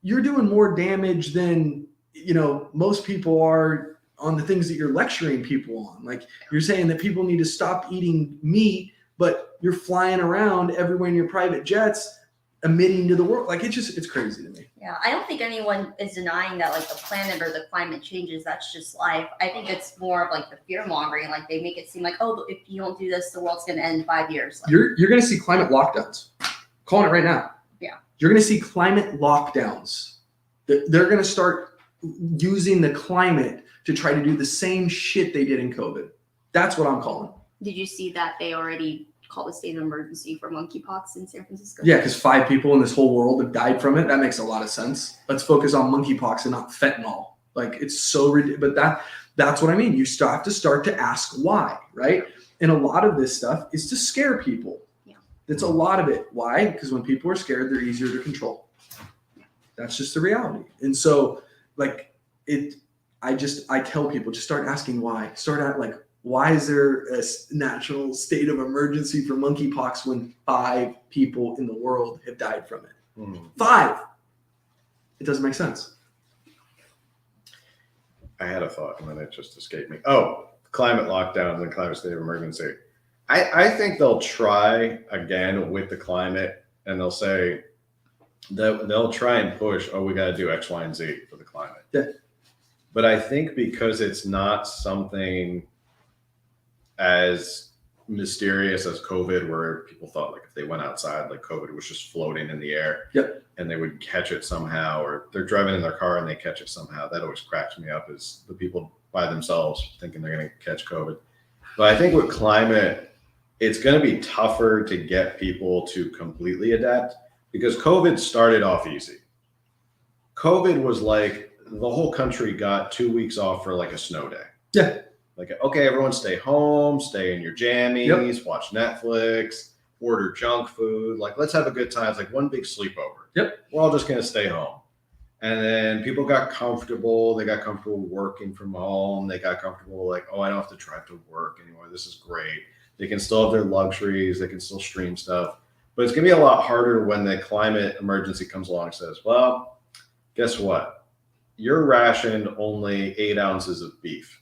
you're doing more damage than, most people are on the things that you're lecturing people on. Like, you're saying that people need to stop eating meat, but you're flying around everywhere in your private jets, emitting to the world. Like, it's crazy to me. Yeah, I don't think anyone is denying that like the planet or the climate changes. That's just life. I think it's more of like the fear mongering. Like they make it seem like, oh, but if you don't do this, the world's going to end in 5 years. Like, You're going to see climate lockdowns. Calling it right now. Yeah. You're going to see climate lockdowns. They're going to start using the climate to try to do the same shit they did in COVID. That's what I'm calling. did you see that they already called a state of emergency for monkeypox in San Francisco? Yeah, because 5 people in this whole world have died from it. That makes a lot of sense. Let's focus on monkeypox and not fentanyl. Like, it's so ridiculous. But that's what I mean. You have to start to ask why, right? And a lot of this stuff is to scare people. Yeah. That's a lot of it. Why? Because when people are scared, they're easier to control. That's just the reality. And so, like, I tell people, just start asking why. Start at like, why is there a national state of emergency for monkeypox when 5 people in the world have died from it? 5. It doesn't make sense. I had a thought and then it just escaped me. Oh, climate lockdowns and climate state of emergency. I think they'll try again with the climate and they'll say that they'll try and push, we got to do X, Y, and Z for the climate. Yeah. But I think because it's not something as mysterious as COVID, where people thought like if they went outside, like COVID was just floating in the air. Yep. And they would catch it somehow, or they're driving in their car and they catch it somehow. That always cracks me up, is the people by themselves thinking they're going to catch COVID. But I think with climate, it's going to be tougher to get people to completely adapt because COVID started off easy. COVID was like the whole country got 2 weeks off for like a snow day. Yeah. Like, okay, everyone stay home, stay in your jammies, watch Netflix, order junk food. Like, let's have a good time. It's like one big sleepover. Yep. We're all just going to stay home. And then people got comfortable. They got comfortable working from home. They got comfortable like, I don't have to drive to work anymore. This is great. They can still have their luxuries. They can still stream stuff. But it's going to be a lot harder when the climate emergency comes along and says, well, guess what? You're rationed only 8 ounces of beef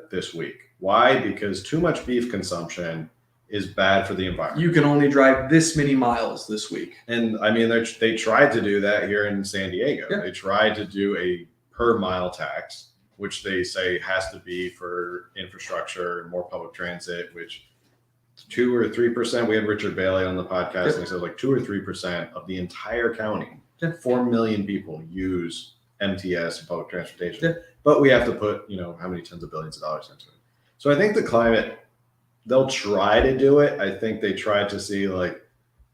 this week. Why? Because too much beef consumption is bad for the environment. You can only drive this many miles this week. And I mean, they tried to do that here in San Diego. Yeah. They tried to do a per mile tax, which they say has to be for infrastructure and more public transit, which 2 or 3%. We had Richard Bailey on the podcast and he said like 2 or 3% of the entire county, 4 million people use MTS and public transportation. Yeah. But we have to put, how many tens of billions of dollars into it. So I think the climate, they'll try to do it. I think they tried to see like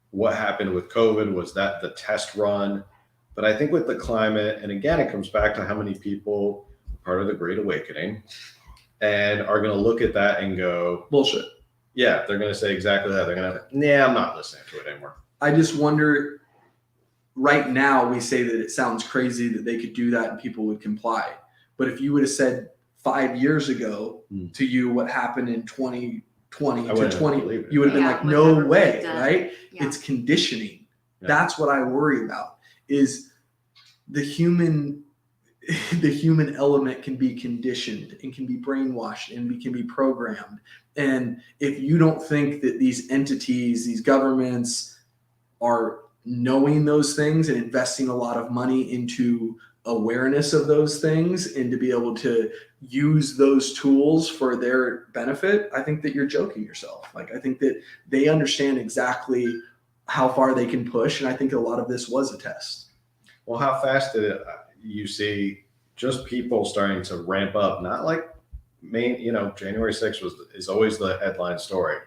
what happened with COVID. Was that the test run? But I think with the climate, and again, it comes back to how many people are part of the Great Awakening and are going to look at that and go, bullshit. Yeah, they're going to say exactly that. They're going to, I'm not listening to it anymore. I just wonder, right now we say that it sounds crazy that they could do that and people would comply. But if you would have said 5 years ago to you what happened in 2020 to 20, you would have been like, no way, right? Yeah. It's conditioning. Yeah. That's what I worry about, is the human element can be conditioned and can be brainwashed and can be programmed. And if you don't think that these entities, these governments are knowing those things and investing a lot of money into awareness of those things and to be able to use those tools for their benefit, I think that you're joking yourself. Like, I think that they understand exactly how far they can push. And I think a lot of this was a test. Well, how fast did you see just people starting to ramp up? Not like January 6th is always the headline story,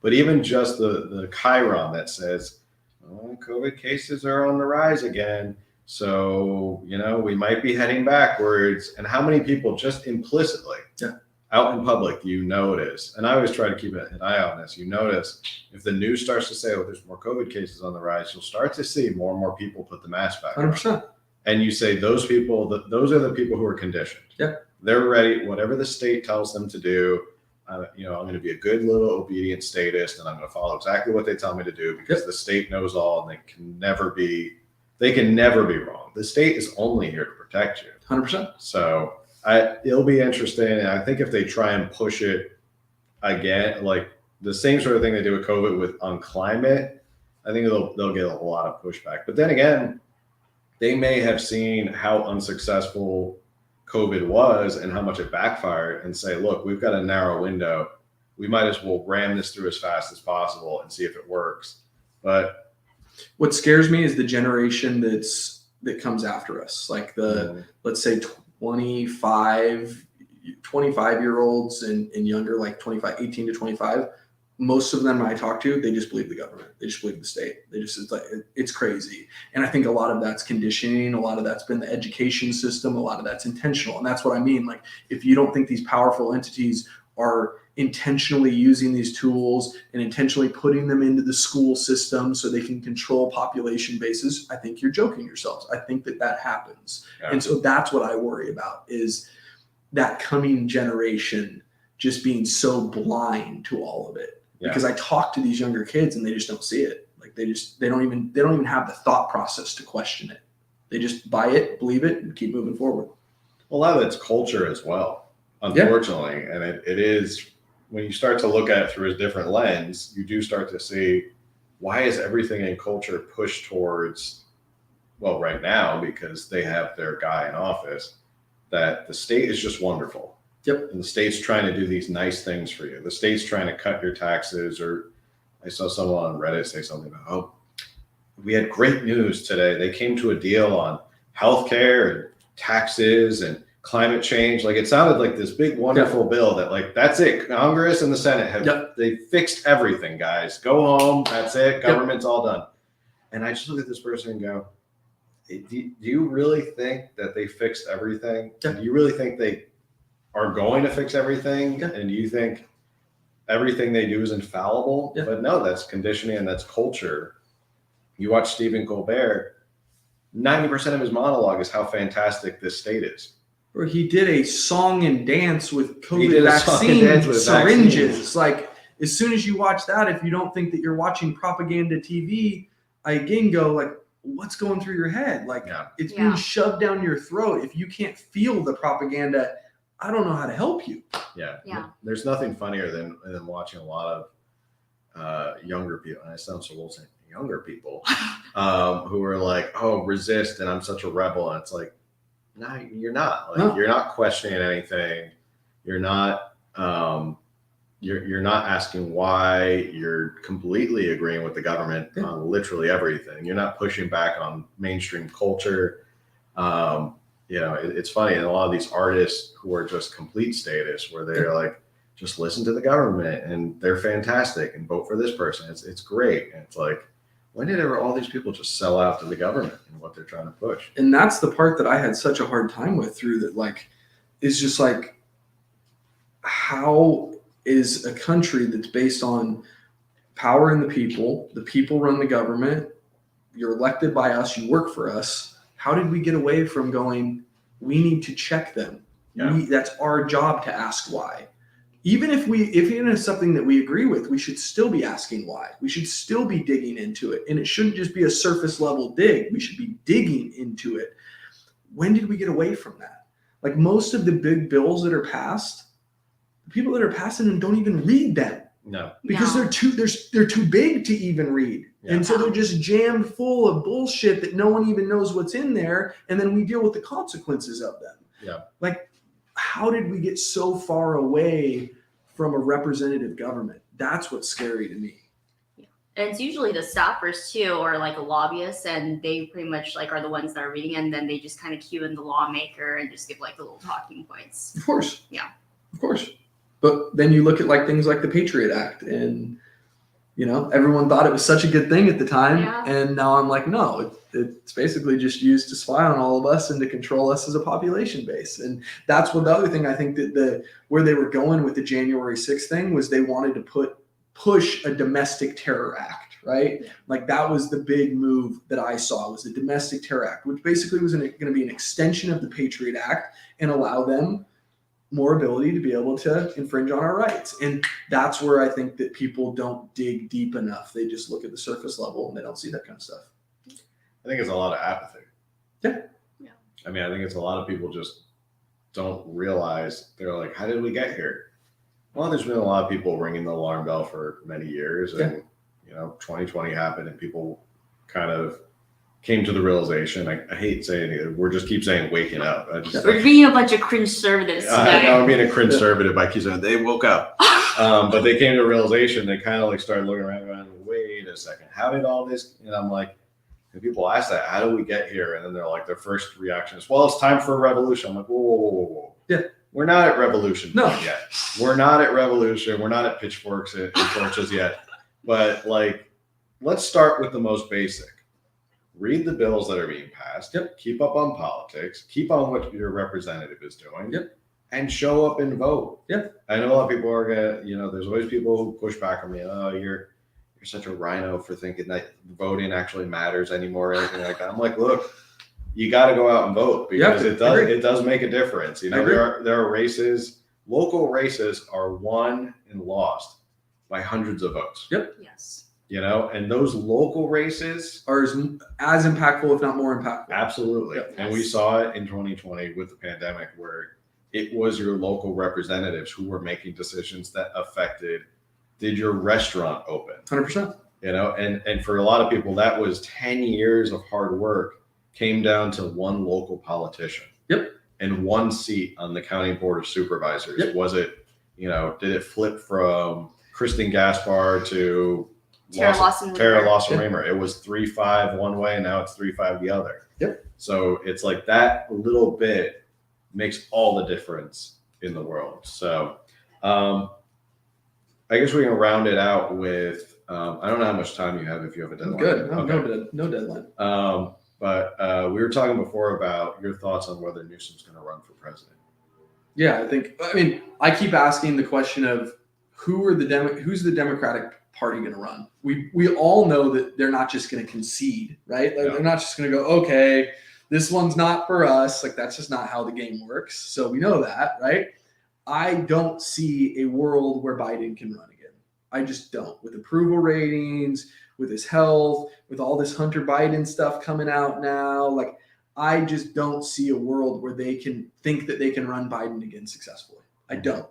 but even just the chyron that says, COVID cases are on the rise again. So, we might be heading backwards. And how many people just implicitly out in public, notice, and I always try to keep an eye on this, notice if the news starts to say, there's more COVID cases on the rise, you'll start to see more and more people put the mask back on. 100%. And you say those people, those are the people who are conditioned. Yeah. They're ready. Whatever the state tells them to do, I'm going to be a good little obedient statist, and I'm going to follow exactly what they tell me to do because the state knows all, and they can never be wrong. The state is only here to protect you. 100%. So it'll be interesting. And I think if they try and push it again, like the same sort of thing they do with COVID on climate, I think they'll get a lot of pushback. But then again, they may have seen how unsuccessful COVID was and how much it backfired and say, look, we've got a narrow window. We might as well ram this through as fast as possible and see if it works. But what scares me is the generation that comes after us, like let's say 25-year-olds and younger, like 18 to 25. Most of them I talk to, they just believe the government. They just believe the state. It's crazy. And I think a lot of that's conditioning. A lot of that's been the education system. A lot of that's intentional. And that's what I mean. Like, if you don't think these powerful entities are intentionally using these tools and intentionally putting them into the school system so they can control population bases, I think you're joking yourselves. I think that happens. Yeah. And so that's what I worry about, is that coming generation just being so blind to all of it. Yeah. Because I talk to these younger kids and they just don't see it. Like they don't even have the thought process to question it. They just buy it, believe it, and keep moving forward. Well, a lot of it's culture as well, unfortunately. Yeah. And it is, when you start to look at it through a different lens, you do start to see, why is everything in culture pushed towards, well, right now, because they have their guy in office, that the state is just wonderful. Yep. And the state's trying to do these nice things for you. The state's trying to cut your taxes. Or I saw someone on Reddit say something about, we had great news today. They came to a deal on healthcare and taxes and climate change. Like, it sounded like this big, wonderful bill that, like, that's it. Congress and the Senate they fixed everything, guys. Go home. That's it. Government's all done. And I just look at this person and go, do you really think that they fixed everything? Do you really think they are going to fix everything? Yeah. And do you think everything they do is infallible? Yeah. But no, that's conditioning and that's culture. You watch Stephen Colbert, 90% of his monologue is how fantastic this state is. Or he did a song and dance with COVID vaccine syringes. Like, as soon as you watch that, if you don't think that you're watching propaganda TV, I again go, like, what's going through your head? Like, it's being shoved down your throat. If you can't feel the propaganda, I don't know how to help you. Yeah. There's nothing funnier than watching a lot of younger people, and I sound so old saying younger people, who are like, oh, resist, and I'm such a rebel. And it's like, no, you're not. Like, you're not questioning anything. You're not you're not asking why. You're completely agreeing with the government on literally everything. You're not pushing back on mainstream culture. It's funny, and a lot of these artists who are just complete statists, where they're like, just listen to the government and they're fantastic and vote for this person. It's great. And it's like, when did all these people just sell out to the government and what they're trying to push? And that's the part that I had such a hard time with through that, like, is just like, how is a country that's based on power in the people run the government, you're elected by us, you work for us. How did we get away from going, we need to check them? Yeah. That's our job to ask why. Even if it's something that we agree with, we should still be asking why. We should still be digging into it. And it shouldn't just be a surface level dig. We should be digging into it. When did we get away from that? Like, most of the big bills that are passed, the people that are passing them don't even read them. No. Because they're too big to even read. Yeah. And so they're just jammed full of bullshit that no one even knows what's in there. And then we deal with the consequences of them. Yeah. Like, how did we get so far away from a representative government? That's what's scary to me. Yeah. And it's usually the staffers too, or like a lobbyist, and they pretty much like are the ones that are reading, and then they just kind of cue in the lawmaker and just give like the little talking points. Of course. Yeah. Of course. But then you look at like things like the Patriot Act, and everyone thought it was such a good thing at the time. Yeah. And now I'm like, no, it's basically just used to spy on all of us and to control us as a population base. And that's what the other thing I think that where they were going with the January 6th thing was, they wanted to push a domestic terror act, right? Yeah. Like, that was the big move that I saw, was the domestic terror act, which basically was going to be an extension of the Patriot Act and allow them more ability to be able to infringe on our rights. And that's where I think that people don't dig deep enough. They just look at the surface level and they don't see that kind of stuff. I think it's a lot of apathy. Yeah. I mean, I think it's a lot of people just don't realize. They're like, how did we get here? Well, there's been a lot of people ringing the alarm bell for many years, and 2020 happened, and people kind of came to the realization. I hate saying it. We're just keep saying waking up. We're being a bunch of cringe conservatives I today. know I'm being a conservative by keep saying they woke up, but they came to a realization. They kind of like started looking around, going, wait a second, how did all this? And I'm like, and people ask that, how do we get here? And then they're like, their first reaction is, well, it's time for a revolution. I'm like, whoa. Yeah. We're not at revolution No. yet. We're not at revolution. We're not at pitchforks and torches yet. But like, let's start with the most basic. Read the bills that are being passed. Yep. Keep up on politics. Keep on what your representative is doing. Yep. And show up and vote. Yep. I know a lot of people are gonna, there's always people who push back on me. Oh, you're such a rhino for thinking that voting actually matters anymore or anything like that. I'm like, look, you got to go out and vote because it does make a difference. There are races, local races are won and lost by hundreds of votes. Yep. Yes. And those local races are as impactful, if not more impactful. Absolutely. Yep. And we saw it in 2020 with the pandemic where it was your local representatives who were making decisions that affected, did your restaurant open? 100%. And for a lot of people, that was 10 years of hard work came down to one local politician. Yep. And one seat on the county board of supervisors. Yep. Was it, did it flip from Kristen Gaspar to Tara Lawson Raymer? It was 3-5 one way, and now it's 3-5 the other. Yep. So it's like that little bit makes all the difference in the world. So I guess we can round it out with, I don't know how much time you have if you have a deadline. Good. Okay. No deadline. But we were talking before about your thoughts on whether Newsom's going to run for president. Yeah, I keep asking the question of who's the Democratic Party going to run? We all know that they're not just going to concede, right? Like, they're not just going to go, okay, this one's not for us. Like, that's just not how the game works. So we know that, right? I don't see a world where Biden can run again. I just don't. With approval ratings, with his health, with all this Hunter Biden stuff coming out now, like, I just don't see a world where they can think that they can run Biden again successfully. I don't.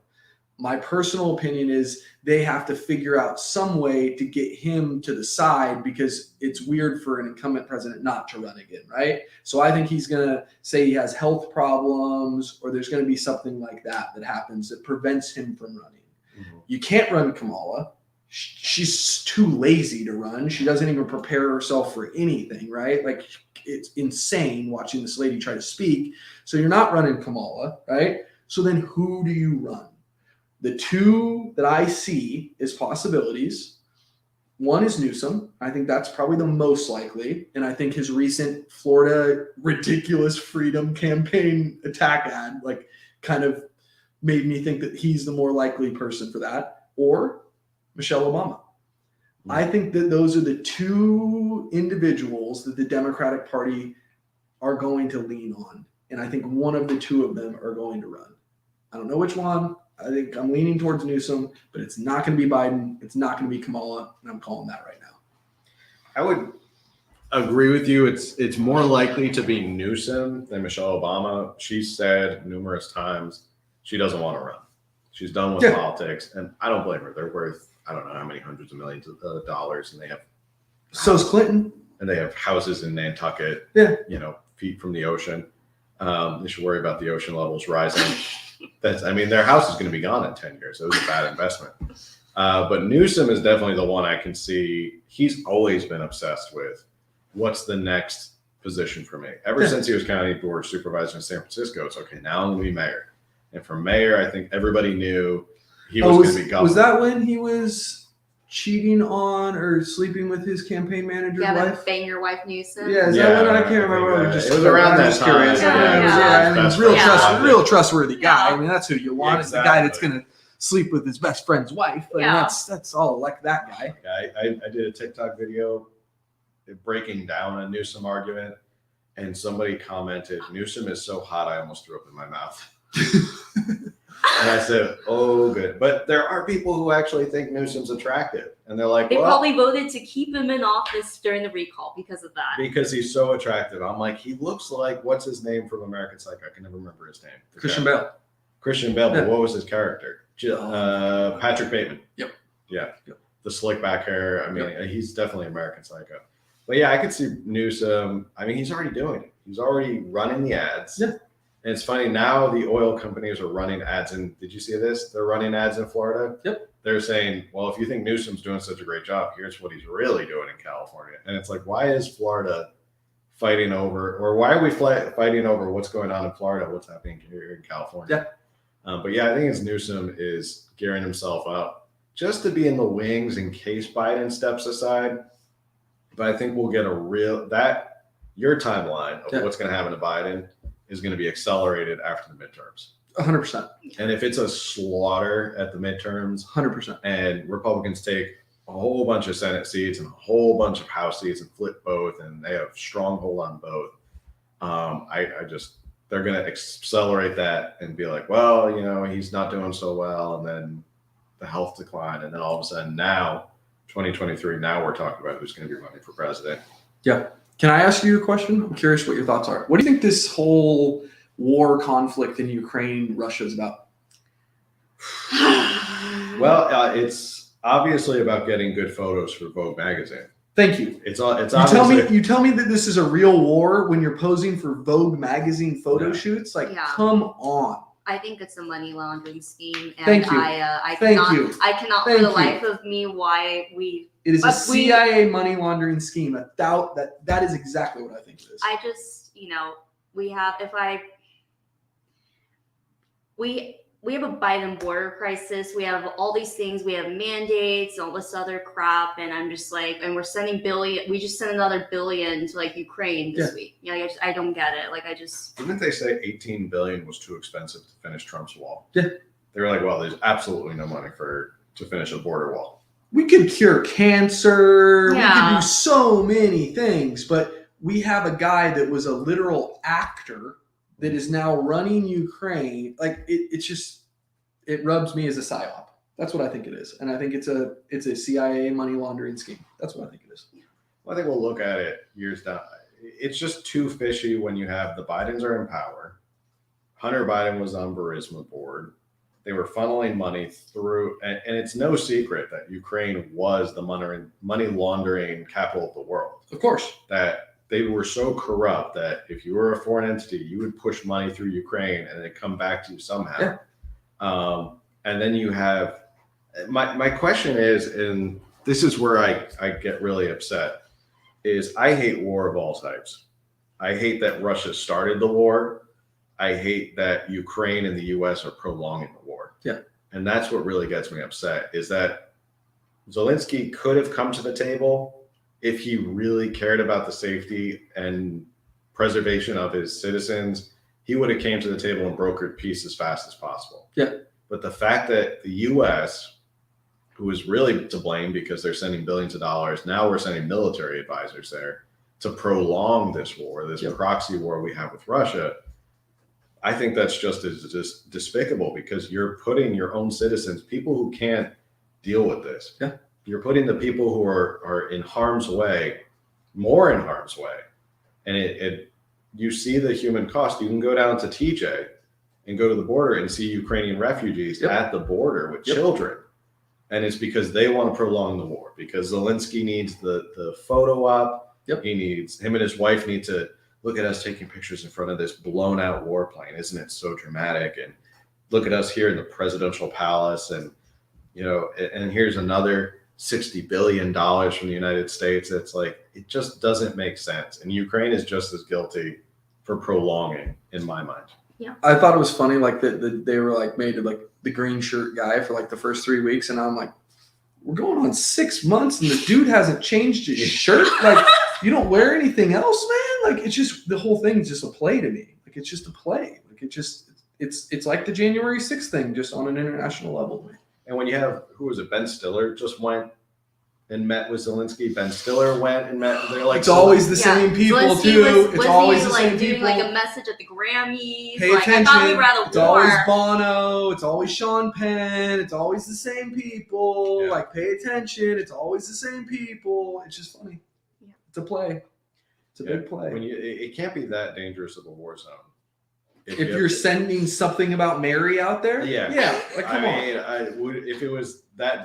My personal opinion is they have to figure out some way to get him to the side because it's weird for an incumbent president not to run again, right? So I think he's going to say he has health problems or there's going to be something like that happens that prevents him from running. Mm-hmm. You can't run Kamala. She's too lazy to run. She doesn't even prepare herself for anything, right? Like, it's insane watching this lady try to speak. So you're not running Kamala, right? So then who do you run? The two that I see as possibilities, one is Newsom. I think that's probably the most likely. And I think his recent Florida ridiculous freedom campaign attack ad, like, kind of made me think that he's the more likely person for that. Or Michelle Obama. I think that those are the two individuals that the Democratic Party are going to lean on. And I think one of the two of them are going to run. I don't know which one. I think I'm leaning towards Newsom, but it's not going to be Biden. It's not going to be Kamala, and I'm calling that right now. I would agree with you. It's more likely to be Newsom than Michelle Obama. She said numerous times she doesn't want to run. She's done with politics, and I don't blame her. They're worth, I don't know how many hundreds of millions of dollars, and they have. So's Clinton. And they have houses in Nantucket. Yeah. Feet from the ocean. They should worry about the ocean levels rising. Their house is going to be gone in 10 years. So it was a bad investment. But Newsom is definitely the one I can see. He's always been obsessed with what's the next position for me. Ever since he was county board supervisor in San Francisco, it's okay, now I'm going to be mayor. And for mayor, I think everybody knew he was going to be governor. Was that when he was cheating on or sleeping with his campaign manager's wife? Bang your wife Newsom. Yeah, is that when? I can't remember. It was around that time. Real trustworthy guy. I mean, that's who you want. Exactly. It's the guy that's going to sleep with his best friend's wife. That's all like that guy. I did a TikTok video breaking down a Newsom argument, and somebody commented, "Newsom is so hot, I almost threw up in my mouth." And I said, oh, good. But there are people who actually think Newsom's attractive. And they're like, They well, probably voted to keep him in office during the recall because of that. because he's so attractive. I'm like, he looks like, what's his name from American Psycho? I can never remember his name. Christian Bale. Christian Bale, but Yeah. what was his character? Patrick Bateman. Yep. Yeah. Yep. The slick back hair. I mean, he's definitely American Psycho. But yeah, I could see Newsom. I mean, he's already doing it. He's already running the ads. Yeah. And it's funny, now the oil companies are running ads. And did you see this? They're running ads in Florida. Yep. They're saying, well, if you think Newsom's doing such a great job, here's what he's really doing in California. And it's like, why is Florida fighting over, or why are we fighting over what's going on in Florida, what's happening here in California? Yeah. But yeah, I think it's Newsom is gearing himself up just to be in the wings in case Biden steps aside. But I think we'll get your timeline of what's going to happen to Biden is going to be accelerated after the midterms. 100%. And if it's a slaughter at the midterms, 100%. and Republicans take a whole bunch of Senate seats and a whole bunch of House seats and flip both, and they have stronghold on both, they're going to accelerate that and be like, well, he's not doing so well, and then the health decline, and then all of a sudden now, 2023, now we're talking about who's going to be running for president. Yeah. Can I ask you a question? I'm curious what your thoughts are. What do you think this whole war conflict in Ukraine, Russia is about? Well, it's obviously about getting good photos for Vogue magazine. Thank you. It's you tell me that this is a real war when you're posing for Vogue magazine photo shoots. Like, come on. I think it's a money laundering scheme, and Thank you. I Thank cannot you. for the life of me why we. It is a CIA money laundering scheme. That is exactly what I think it is. I just, we have we have a Biden border crisis. We have all these things. We have mandates, all this other crap, and I'm just like, and we're sending billion. We just sent another billion to Ukraine this week. I don't get it. Didn't they say 18 billion was too expensive to finish Trump's wall? Yeah. They were like, well, there's absolutely no money to finish a border wall. We could cure cancer. Yeah. We could do so many things, but we have a guy that was a literal actor that is now running Ukraine. It rubs me as a psyop. That's what I think it is. And I think it's a CIA money laundering scheme. That's what I think it is. Well, I think we'll look at it years down. It's just too fishy when you have the Bidens are in power. Hunter Biden was on Burisma board. They were funneling money through, and it's no secret that Ukraine was the money laundering capital of the world. Of course. That they were so corrupt that if you were a foreign entity, you would push money through Ukraine and it'd come back to you somehow. Yeah. And then you have, my question is, and this is where I get really upset, is I hate war of all types. I hate that Russia started the war. I hate that Ukraine and the US are prolonging the war. Yeah. And that's what really gets me upset, is that Zelensky could have come to the table if he really cared about the safety and preservation of his citizens. He would have came to the table and brokered peace as fast as possible. Yeah. But the fact that the US, who is really to blame because they're sending billions of dollars, now we're sending military advisors there to prolong this war, this proxy war we have with Russia, I think that's just as despicable, because you're putting your own citizens, people who can't deal with this. Yeah. You're putting the people who are in harm's way, more in harm's way. And you see the human cost. You can go down to TJ and go to the border and see Ukrainian refugees at the border with children. And it's because they want to prolong the war, because Zelensky needs the photo op. Him and his wife need to look at us taking pictures in front of this blown out warplane. Isn't it so dramatic? And look at us here in the presidential palace. And, and here's another $60 billion from the United States. It's like, it just doesn't make sense. And Ukraine is just as guilty for prolonging, in my mind. Yeah. I thought it was funny, they were made the green shirt guy for the first 3 weeks. And I'm like, we're going on 6 months and the dude hasn't changed his shirt. You don't wear anything else, man. It's just, the whole thing's just a play to me. It's just a play. It's like the January 6th thing, just on an international level. And when you have, who was it, Ben Stiller just went and met with Zelensky. Ben Stiller went and met. They're like, It's always the same people Zelensky too. Was it's always he the like same doing people. like a message at the Grammys? Pay like attention. I thought we were at a It's war. always Bono. It's always Sean Penn. It's always the same people. Yeah. Like, pay attention. It's always the same people. It's just funny. Yeah. It's a play. It's a big play. When it can't be that dangerous of a war zone. If you're sending something about Mary out there, yeah. like, come on. mean, I would if it was that.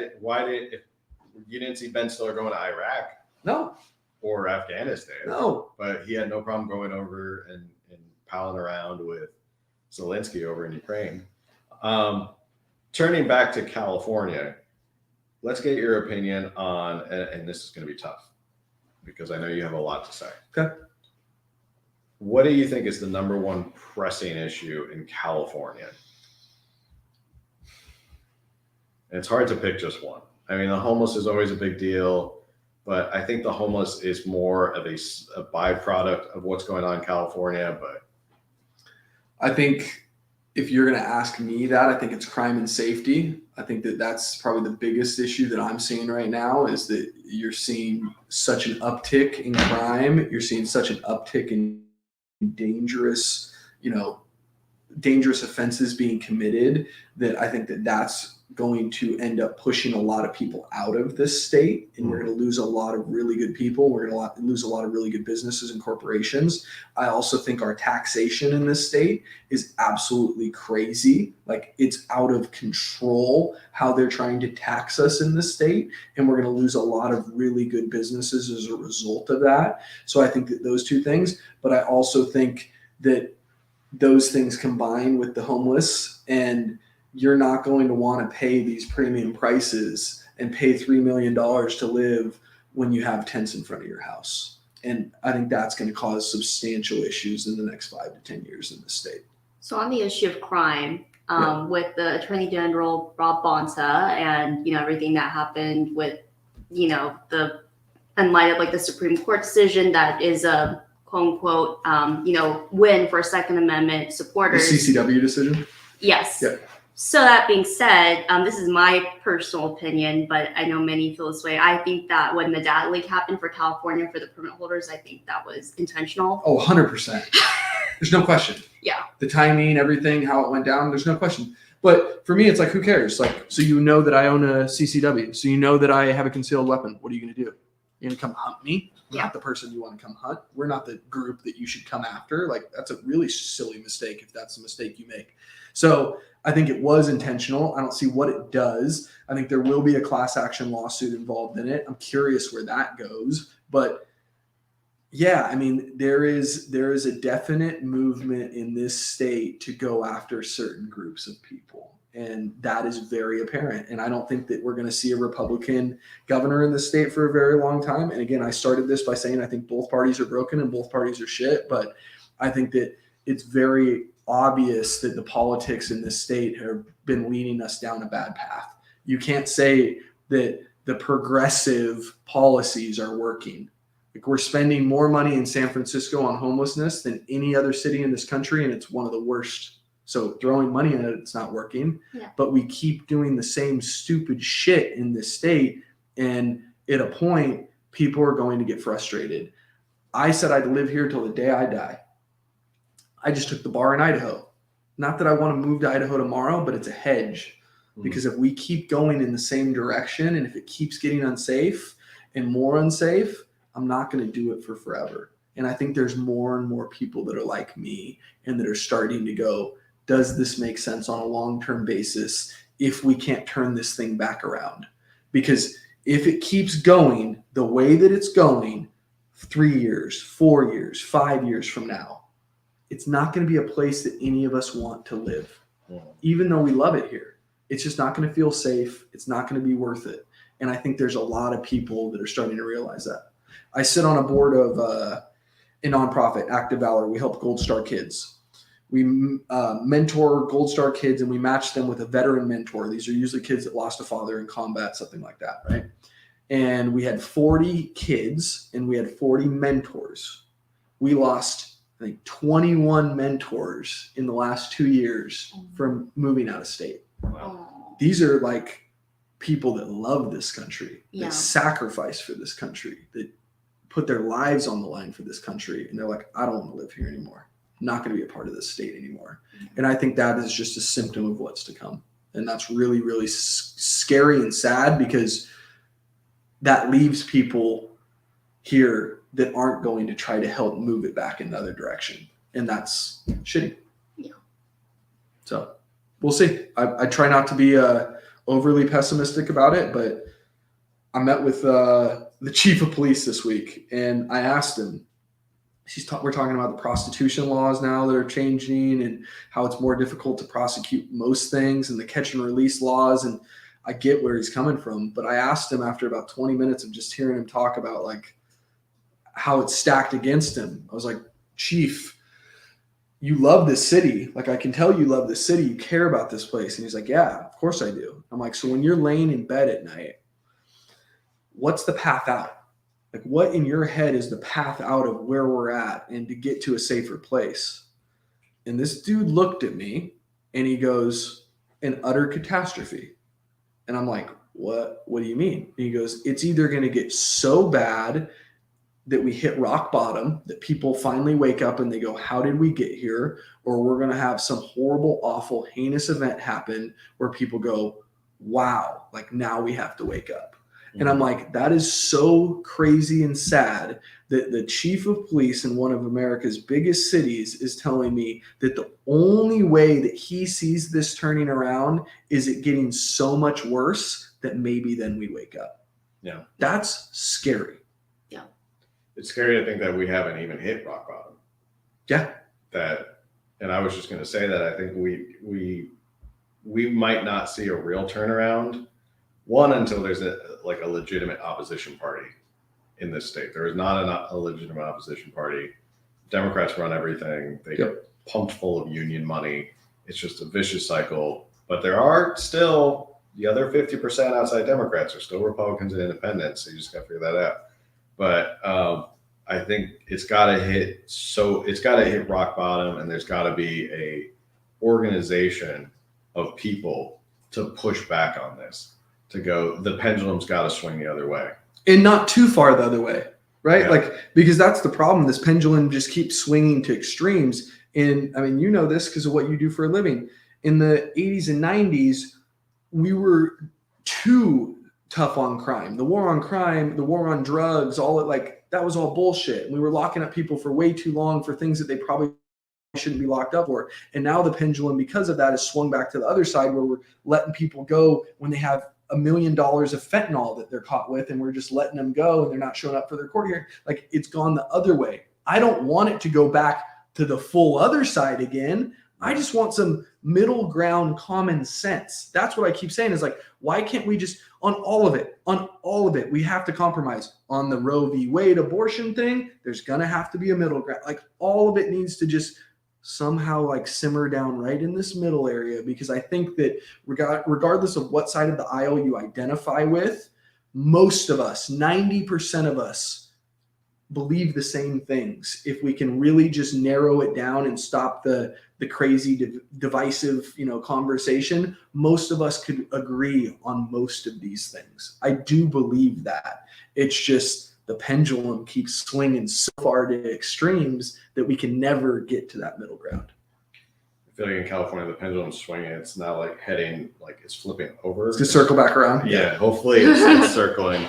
If you didn't see Ben Stiller going to Iraq No, or Afghanistan, no. but he had no problem going over and palling around with Zelensky over in Ukraine. Turning back to California, let's get your opinion on, and this is going to be tough because I know you have a lot to say. Okay. What do you think is the number one pressing issue in California? And it's hard to pick just one. I mean, the homeless is always a big deal, but I think the homeless is more of a byproduct of what's going on in California. But I think if you're going to ask me that, I think it's crime and safety. I think that's probably the biggest issue that I'm seeing right now is that you're seeing such an uptick in crime. You're seeing such an uptick in dangerous offenses being committed that I think that's going to end up pushing a lot of people out of this state, and we're going to lose a lot of really good people. We're going to lose a lot of really good businesses and corporations. I also think our taxation in this state is absolutely crazy. Like, it's out of control how they're trying to tax us in this state, and we're going to lose a lot of really good businesses as a result of that. So I think that those two things, but I also think that those things combine with the homeless, and you're not going to want to pay these premium prices and pay $3 million to live when you have tents in front of your house. And I think that's going to cause substantial issues in the next 5 to 10 years in the state. So on the issue of crime, with the Attorney General Rob Bonta and everything that happened with in light of like the Supreme Court decision that is a quote unquote win for Second Amendment supporters. The CCW decision? Yes. Yeah. So that being said, this is my personal opinion, but I know many feel this way. I think that when the data leak happened for California for the permit holders, I think that was intentional. Oh, 100%. There's no question. Yeah. The timing, everything, how it went down, there's no question. But for me, it's like, who cares? Like, so you know that I own a CCW. So you know that I have a concealed weapon. What are you going to do? You're going to come hunt me? We're not the person you want to come hunt. We're not the group that you should come after. Like, that's a really silly mistake if that's the mistake you make. So I think it was intentional. I don't see what it does. I think there will be a class action lawsuit involved in it. I'm curious where that goes. But yeah, I mean, there is a definite movement in this state to go after certain groups of people. And that is very apparent. And I don't think that we're going to see a Republican governor in the state for a very long time. And again, I started this by saying I think both parties are broken and both parties are shit. But I think that it's very obvious that the politics in this state have been leading us down a bad path. You can't say that the progressive policies are working. Like, we're spending more money in San Francisco on homelessness than any other city in this country, and it's one of the worst. So throwing money at it, it's not working. Yeah. But we keep doing the same stupid shit in this state, and at a point, people are going to get frustrated. I said I'd live here till the day I die. I just took the bar in Idaho. Not that I want to move to Idaho tomorrow, but it's a hedge. Because if we keep going in the same direction, and if it keeps getting unsafe and more unsafe, I'm not going to do it for forever. And I think there's more and more people that are like me and that are starting to go, does this make sense on a long-term basis if we can't turn this thing back around? Because if it keeps going the way that it's going 3 years, 4 years, 5 years from now, it's not going to be a place that any of us want to live, even though we love it here. It's just not going to feel safe. It's not going to be worth it. And I think there's a lot of people that are starting to realize that. I sit on a board of a nonprofit, Active Valor. We help Gold Star kids. We mentor Gold Star kids, and we match them with a veteran mentor. These are usually kids that lost a father in combat, something like that, right? And we had 40 kids, and we had 40 mentors. We lost, I think, 21 mentors in the last 2 years from moving out of state. Wow. These are like people that love this country, Yeah. that sacrifice for this country, that put their lives on the line for this country. And they're like, I don't want to live here anymore. I'm not going to be a part of this state anymore. And I think that is just a symptom of what's to come. And that's really, really scary and sad, because that leaves people here that aren't going to try to help move it back in the other direction. And that's shitty. Yeah. So we'll see. I try not to be overly pessimistic about it, but I met with the chief of police this week, and I asked him, we're talking about the prostitution laws now that are changing and how it's more difficult to prosecute most things, and the catch and release laws. And I get where he's coming from, but I asked him after about 20 minutes of just hearing him talk about like how it's stacked against him. I was like, Chief, you love this city. Like, I can tell you love this city. You care about this place. And he's like, yeah, of course I do. I'm like, so when you're laying in bed at night, what's the path out? Like, what in your head is the path out of where we're at and to get to a safer place? And this dude looked at me and he goes, an utter catastrophe. And I'm like, what do you mean? And he goes, it's either going to get so bad that we hit rock bottom, that people finally wake up and they go, how did we get here? Or we're going to have some horrible, awful, heinous event happen where people go, wow, like now we have to wake up. And I'm like, that is so crazy and sad that the chief of police in one of America's biggest cities is telling me that the only way that he sees this turning around is it getting so much worse that maybe then we wake up. Yeah. That's scary. Yeah. It's scary to think that we haven't even hit rock bottom. Yeah. And I was just going to say that I think we might not see a real turnaround. One, until there's a legitimate opposition party in this state. There is not a legitimate opposition party. Democrats run everything. They get pumped full of union money. It's just a vicious cycle. But there are still, the other 50% outside Democrats are still Republicans and independents. So you just got to figure that out. But I think it's got to hit rock bottom, and there's got to be a organization of people to push back on this. To go, the pendulum's got to swing the other way, and not too far the other way, right? Yeah. Like, because that's the problem. This pendulum just keeps swinging to extremes. And I mean, you know this because of what you do for a living. In the 80s and 90s, we were too tough on crime. The war on crime, the war on drugs, all it, like, that was all bullshit. We were locking up people for way too long for things that they probably shouldn't be locked up for. And now the pendulum, because of that, is swung back to the other side, where we're letting people go when they have $1 million of fentanyl that they're caught with, and we're just letting them go and they're not showing up for their court hearing. Like, it's gone the other way. I don't want it to go back to the full other side again. I just want some middle ground common sense. That's what I keep saying, is like, why can't we just, on all of it, we have to compromise. On the Roe v. Wade abortion thing, there's going to have to be a middle ground. Like, all of it needs to just somehow like simmer down right in this middle area, because I think that regardless of what side of the aisle you identify with, most of us, 90% of us, believe the same things. If we can really just narrow it down and stop the crazy divisive, conversation, most of us could agree on most of these things. I do believe that. It's just the pendulum keeps swinging so far to extremes that we can never get to that middle ground. I feel like in California, the pendulum's swinging. It's not like heading, like it's flipping over. It's going to circle back around. Yeah, hopefully it's circling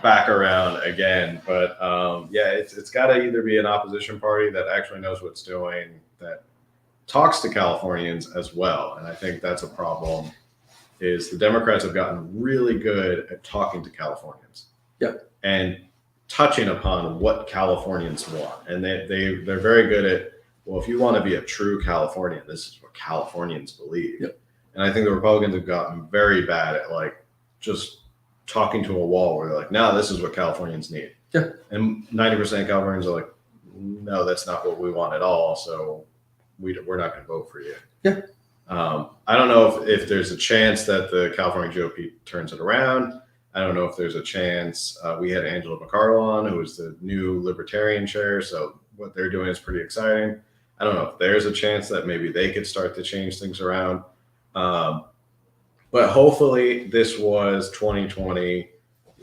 back around again. But it's got to either be an opposition party that actually knows what it's doing, that talks to Californians as well. And I think that's a problem, is the Democrats have gotten really good at talking to Californians. Yep. And touching upon what Californians want. And they're very good at, well, if you want to be a true Californian, this is what Californians believe. Yep. And I think the Republicans have gotten very bad at like just talking to a wall where they're like, no, this is what Californians need. Yeah. And 90% of Californians are like, no, that's not what we want at all. So we're not going to vote for you. Yeah. I don't know if there's a chance that the California GOP turns it around. I don't know if there's a chance. We had Angela McCardle on, who is the new Libertarian chair. So what they're doing is pretty exciting. I don't know if there's a chance that maybe they could start to change things around. But But hopefully this was 2020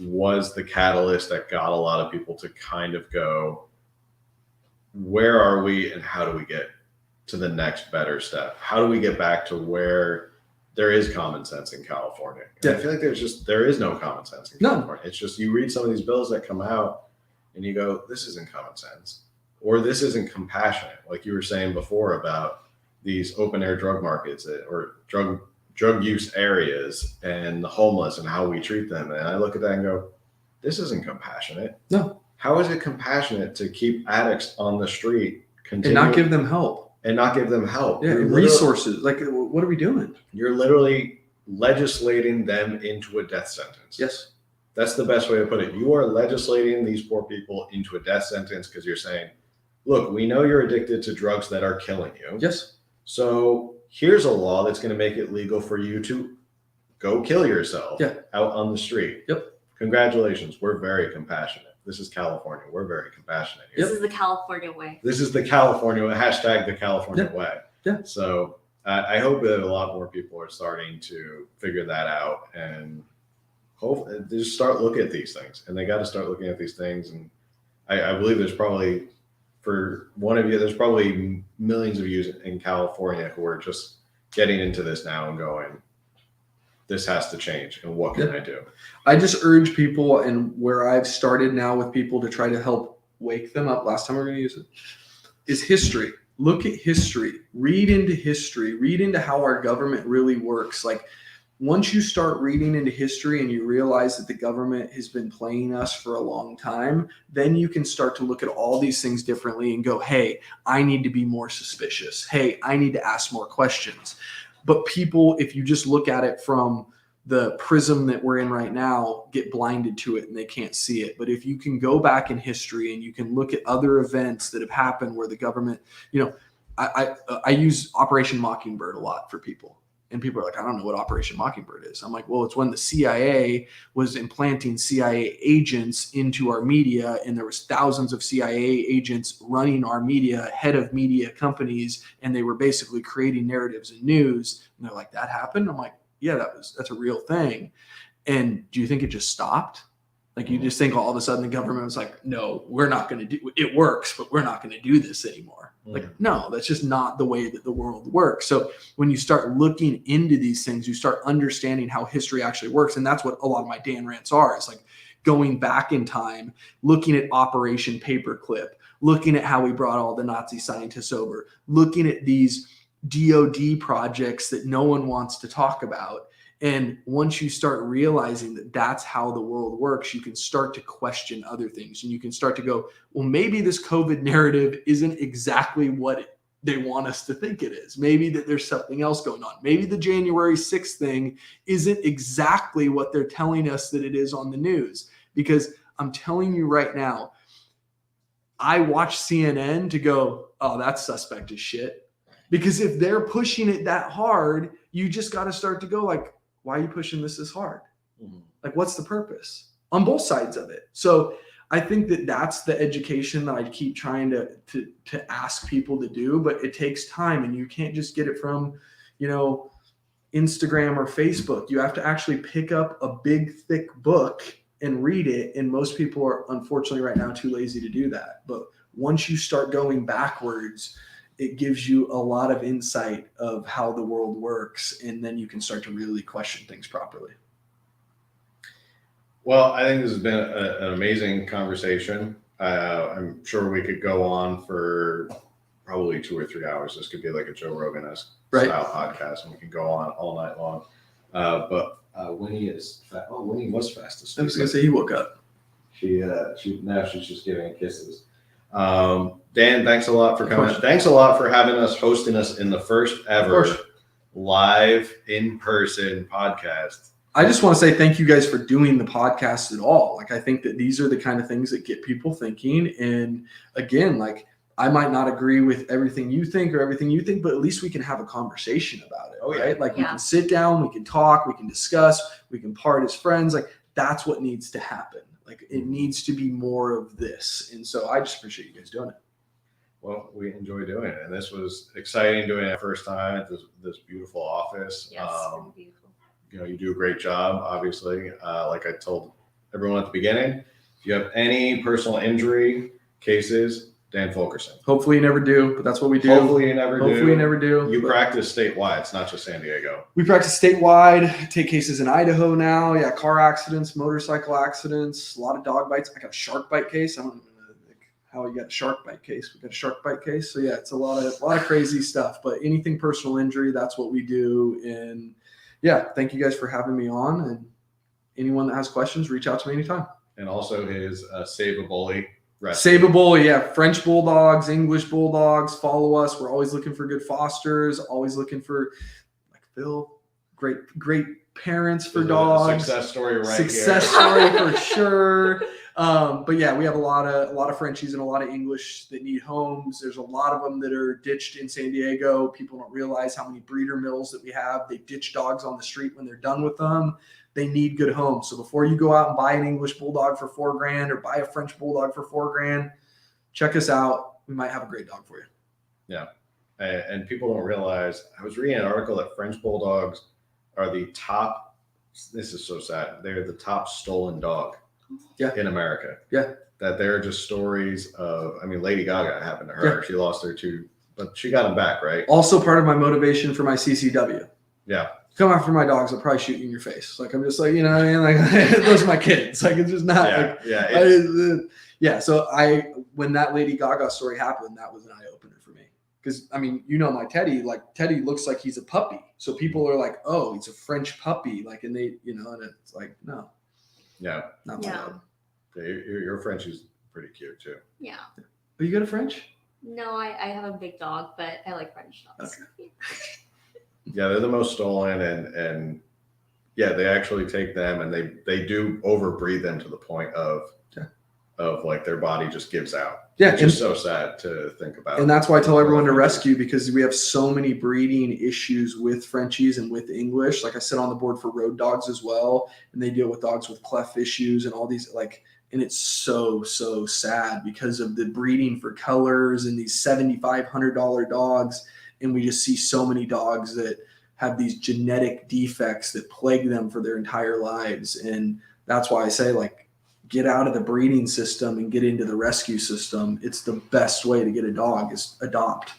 was the catalyst that got a lot of people to kind of go, where are we and how do we get to the next better step? How do we get back to where there is common sense in California? And I feel like there is no common sense in California. It's just you read some of these bills that come out and you go, this isn't common sense, or this isn't compassionate. Like you were saying before about these open air drug markets or drug use areas and the homeless and how we treat them. And I look at that and go, this isn't compassionate. No. How is it compassionate to keep addicts on the street and not give them help? Yeah, resources. Like, what are we doing? You're literally legislating them into a death sentence. Yes. That's the best way to put it. You are legislating these poor people into a death sentence because you're saying, look, we know you're addicted to drugs that are killing you. Yes. So here's a law that's going to make it legal for you to go kill yourself out on the street. Yep. Congratulations. We're very compassionate. This is California. We're very compassionate here. This is the California way. This is the California way. Hashtag the California way. Yeah. So I hope that a lot more people are starting to figure that out and hopefully just start looking at these things. And they got to start looking at these things. And I believe there's probably, for one of you, there's probably millions of you in California who are just getting into this now and going, this has to change. And what can I do? I just urge people, and where I've started now with people to try to help wake them up, last time we're going to use it, is history. Look at history, read into how our government really works. Like, once you start reading into history and you realize that the government has been playing us for a long time, then you can start to look at all these things differently and go, hey, I need to be more suspicious. Hey, I need to ask more questions. But people, if you just look at it from the prism that we're in right now, get blinded to it and they can't see it. But if you can go back in history and you can look at other events that have happened where the government, I use Operation Mockingbird a lot for people. And people are like, I don't know what Operation Mockingbird is. I'm like, well, it's when the CIA was implanting CIA agents into our media, and there was thousands of CIA agents running our media, head of media companies, and they were basically creating narratives and news. And they're like, that happened? I'm like, yeah, that's a real thing. And do you think it just stopped? Like, you just think all of a sudden the government was like, no, we're not going to do it. It works, but we're not going to do this anymore. Like, no, that's just not the way that the world works. So when you start looking into these things, you start understanding how history actually works. And that's what a lot of my Dan rants are. It's like going back in time, looking at Operation Paperclip, looking at how we brought all the Nazi scientists over, looking at these DOD projects that no one wants to talk about. And once you start realizing that that's how the world works, you can start to question other things. And you can start to go, well, maybe this COVID narrative isn't exactly what they want us to think it is. Maybe that there's something else going on. Maybe the January 6th thing isn't exactly what they're telling us that it is on the news. Because I'm telling you right now, I watch CNN to go, oh, that's suspect as shit. Because if they're pushing it that hard, you just got to start to go like, why are you pushing this hard? Like, what's the purpose on both sides of it? So I think that that's the education that I keep trying to ask people to do, but it takes time, and you can't just get it from, Instagram or Facebook. You have to actually pick up a big, thick book and read it. And most people are, unfortunately, right now too lazy to do that. But once you start going backwards, it gives you a lot of insight of how the world works, and then you can start to really question things properly. Well, I think this has been an amazing conversation. I'm sure we could go on for probably 2 or 3 hours. This could be like a Joe Rogan-esque style podcast, and we can go on all night long. But Winnie Winnie was fast asleep. I was going to say he woke up. Now she's just giving kisses. Dan, thanks a lot for coming. Thanks a lot for hosting us in the first ever live in-person podcast. I just want to say thank you guys for doing the podcast at all. Like, I think that these are the kind of things that get people thinking. And again, like, I might not agree with everything you think, but at least we can have a conversation about it, right? Like, we can sit down, we can talk, we can discuss, we can part as friends. Like, that's what needs to happen. Like, it needs to be more of this. And so I just appreciate you guys doing it. Well, we enjoy doing it. And this was exciting doing it first time at this beautiful office. Yes, beautiful. you do a great job, obviously. Like I told everyone at the beginning, if you have any personal injury cases, Dan Fulkerson. Hopefully you never do, but that's what we do. Hopefully you never do. Hopefully you never do. You but practice statewide. It's not just San Diego. we practice statewide, take cases in Idaho now. Yeah, car accidents, motorcycle accidents, a lot of dog bites. I got a shark bite case. I don't even know how you got a shark bite case. We got a shark bite case. So yeah, it's a lot of crazy stuff. But anything personal injury, that's what we do. And yeah, thank you guys for having me on. And anyone that has questions, reach out to me anytime. And also his Save a Bully. Save a Bully, yeah. French Bulldogs, English Bulldogs. Follow us. We're always looking for good fosters. Always looking for, like Phil, great parents for dogs. Success story right Success here. story for sure. But yeah, we have a lot of Frenchies and a lot of English that need homes. There's a lot of them that are ditched in San Diego. People don't realize how many breeder mills that we have. They ditch dogs on the street when they're done with them. They need good homes. So before you go out and buy an English Bulldog for $4,000 or buy a French Bulldog for $4,000, check us out. We might have a great dog for you. Yeah. And people don't realize, I was reading an article that French Bulldogs are the top, this is so sad, they're the top stolen dog in America. Yeah. That they're just stories of, I mean, Lady Gaga happened to her. Yeah. She lost her two, but she got them back, right? Also part of my motivation for my CCW. Yeah. Come after my dogs, I'll probably shoot you in your face. Like, I'm just like, you know what I mean? Like, those are my kids. Like, it's just not yeah. So when that Lady Gaga story happened, that was an eye opener for me. Because, I mean, my Teddy, like Teddy looks like he's a puppy. So people are like, oh, he's a French puppy. Like, and they, and it's like, no. Yeah. Not my dog. Your French is pretty cute too. Yeah. Are you good at French? No, I have a big dog, but I like French dogs. Okay. Yeah, they're the most stolen, and yeah, they actually take them and they do overbreed them to the point of like their body just gives out. Yeah, it's just so sad to think about. And that's why I tell everyone to rescue, because we have so many breeding issues with Frenchies and with English. Like I sit on the board for road dogs as well, and they deal with dogs with cleft issues and all these and it's so sad because of the breeding for colors and these $7,500 dogs. And we just see so many dogs that have these genetic defects that plague them for their entire lives. And that's why I say, like, get out of the breeding system and get into the rescue system. It's the best way to get a dog is adopt.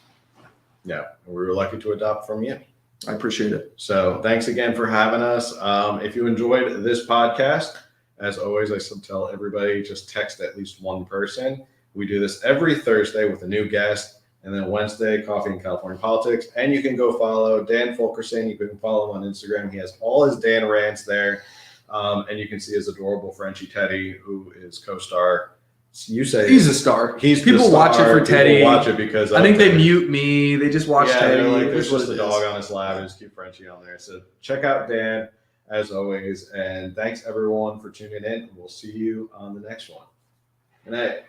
Yeah. We were lucky to adopt from you. I appreciate it. So thanks again for having us. If you enjoyed this podcast, as always, I still tell everybody, just text at least one person. We do this every Thursday with a new guest. And then Wednesday, Coffee and California Politics. And you can go follow Dan Fulkerson. You can follow him on Instagram. He has all his Dan rants there. And you can see his adorable Frenchie Teddy, who is co-star. You say he's a star. People watch it for Teddy. People watch it because I think they mute me. They just watch Teddy. They're like, there's just a dog on his lap and just keep Frenchie on there. So check out Dan as always. And thanks everyone for tuning in. We'll see you on the next one. Good night.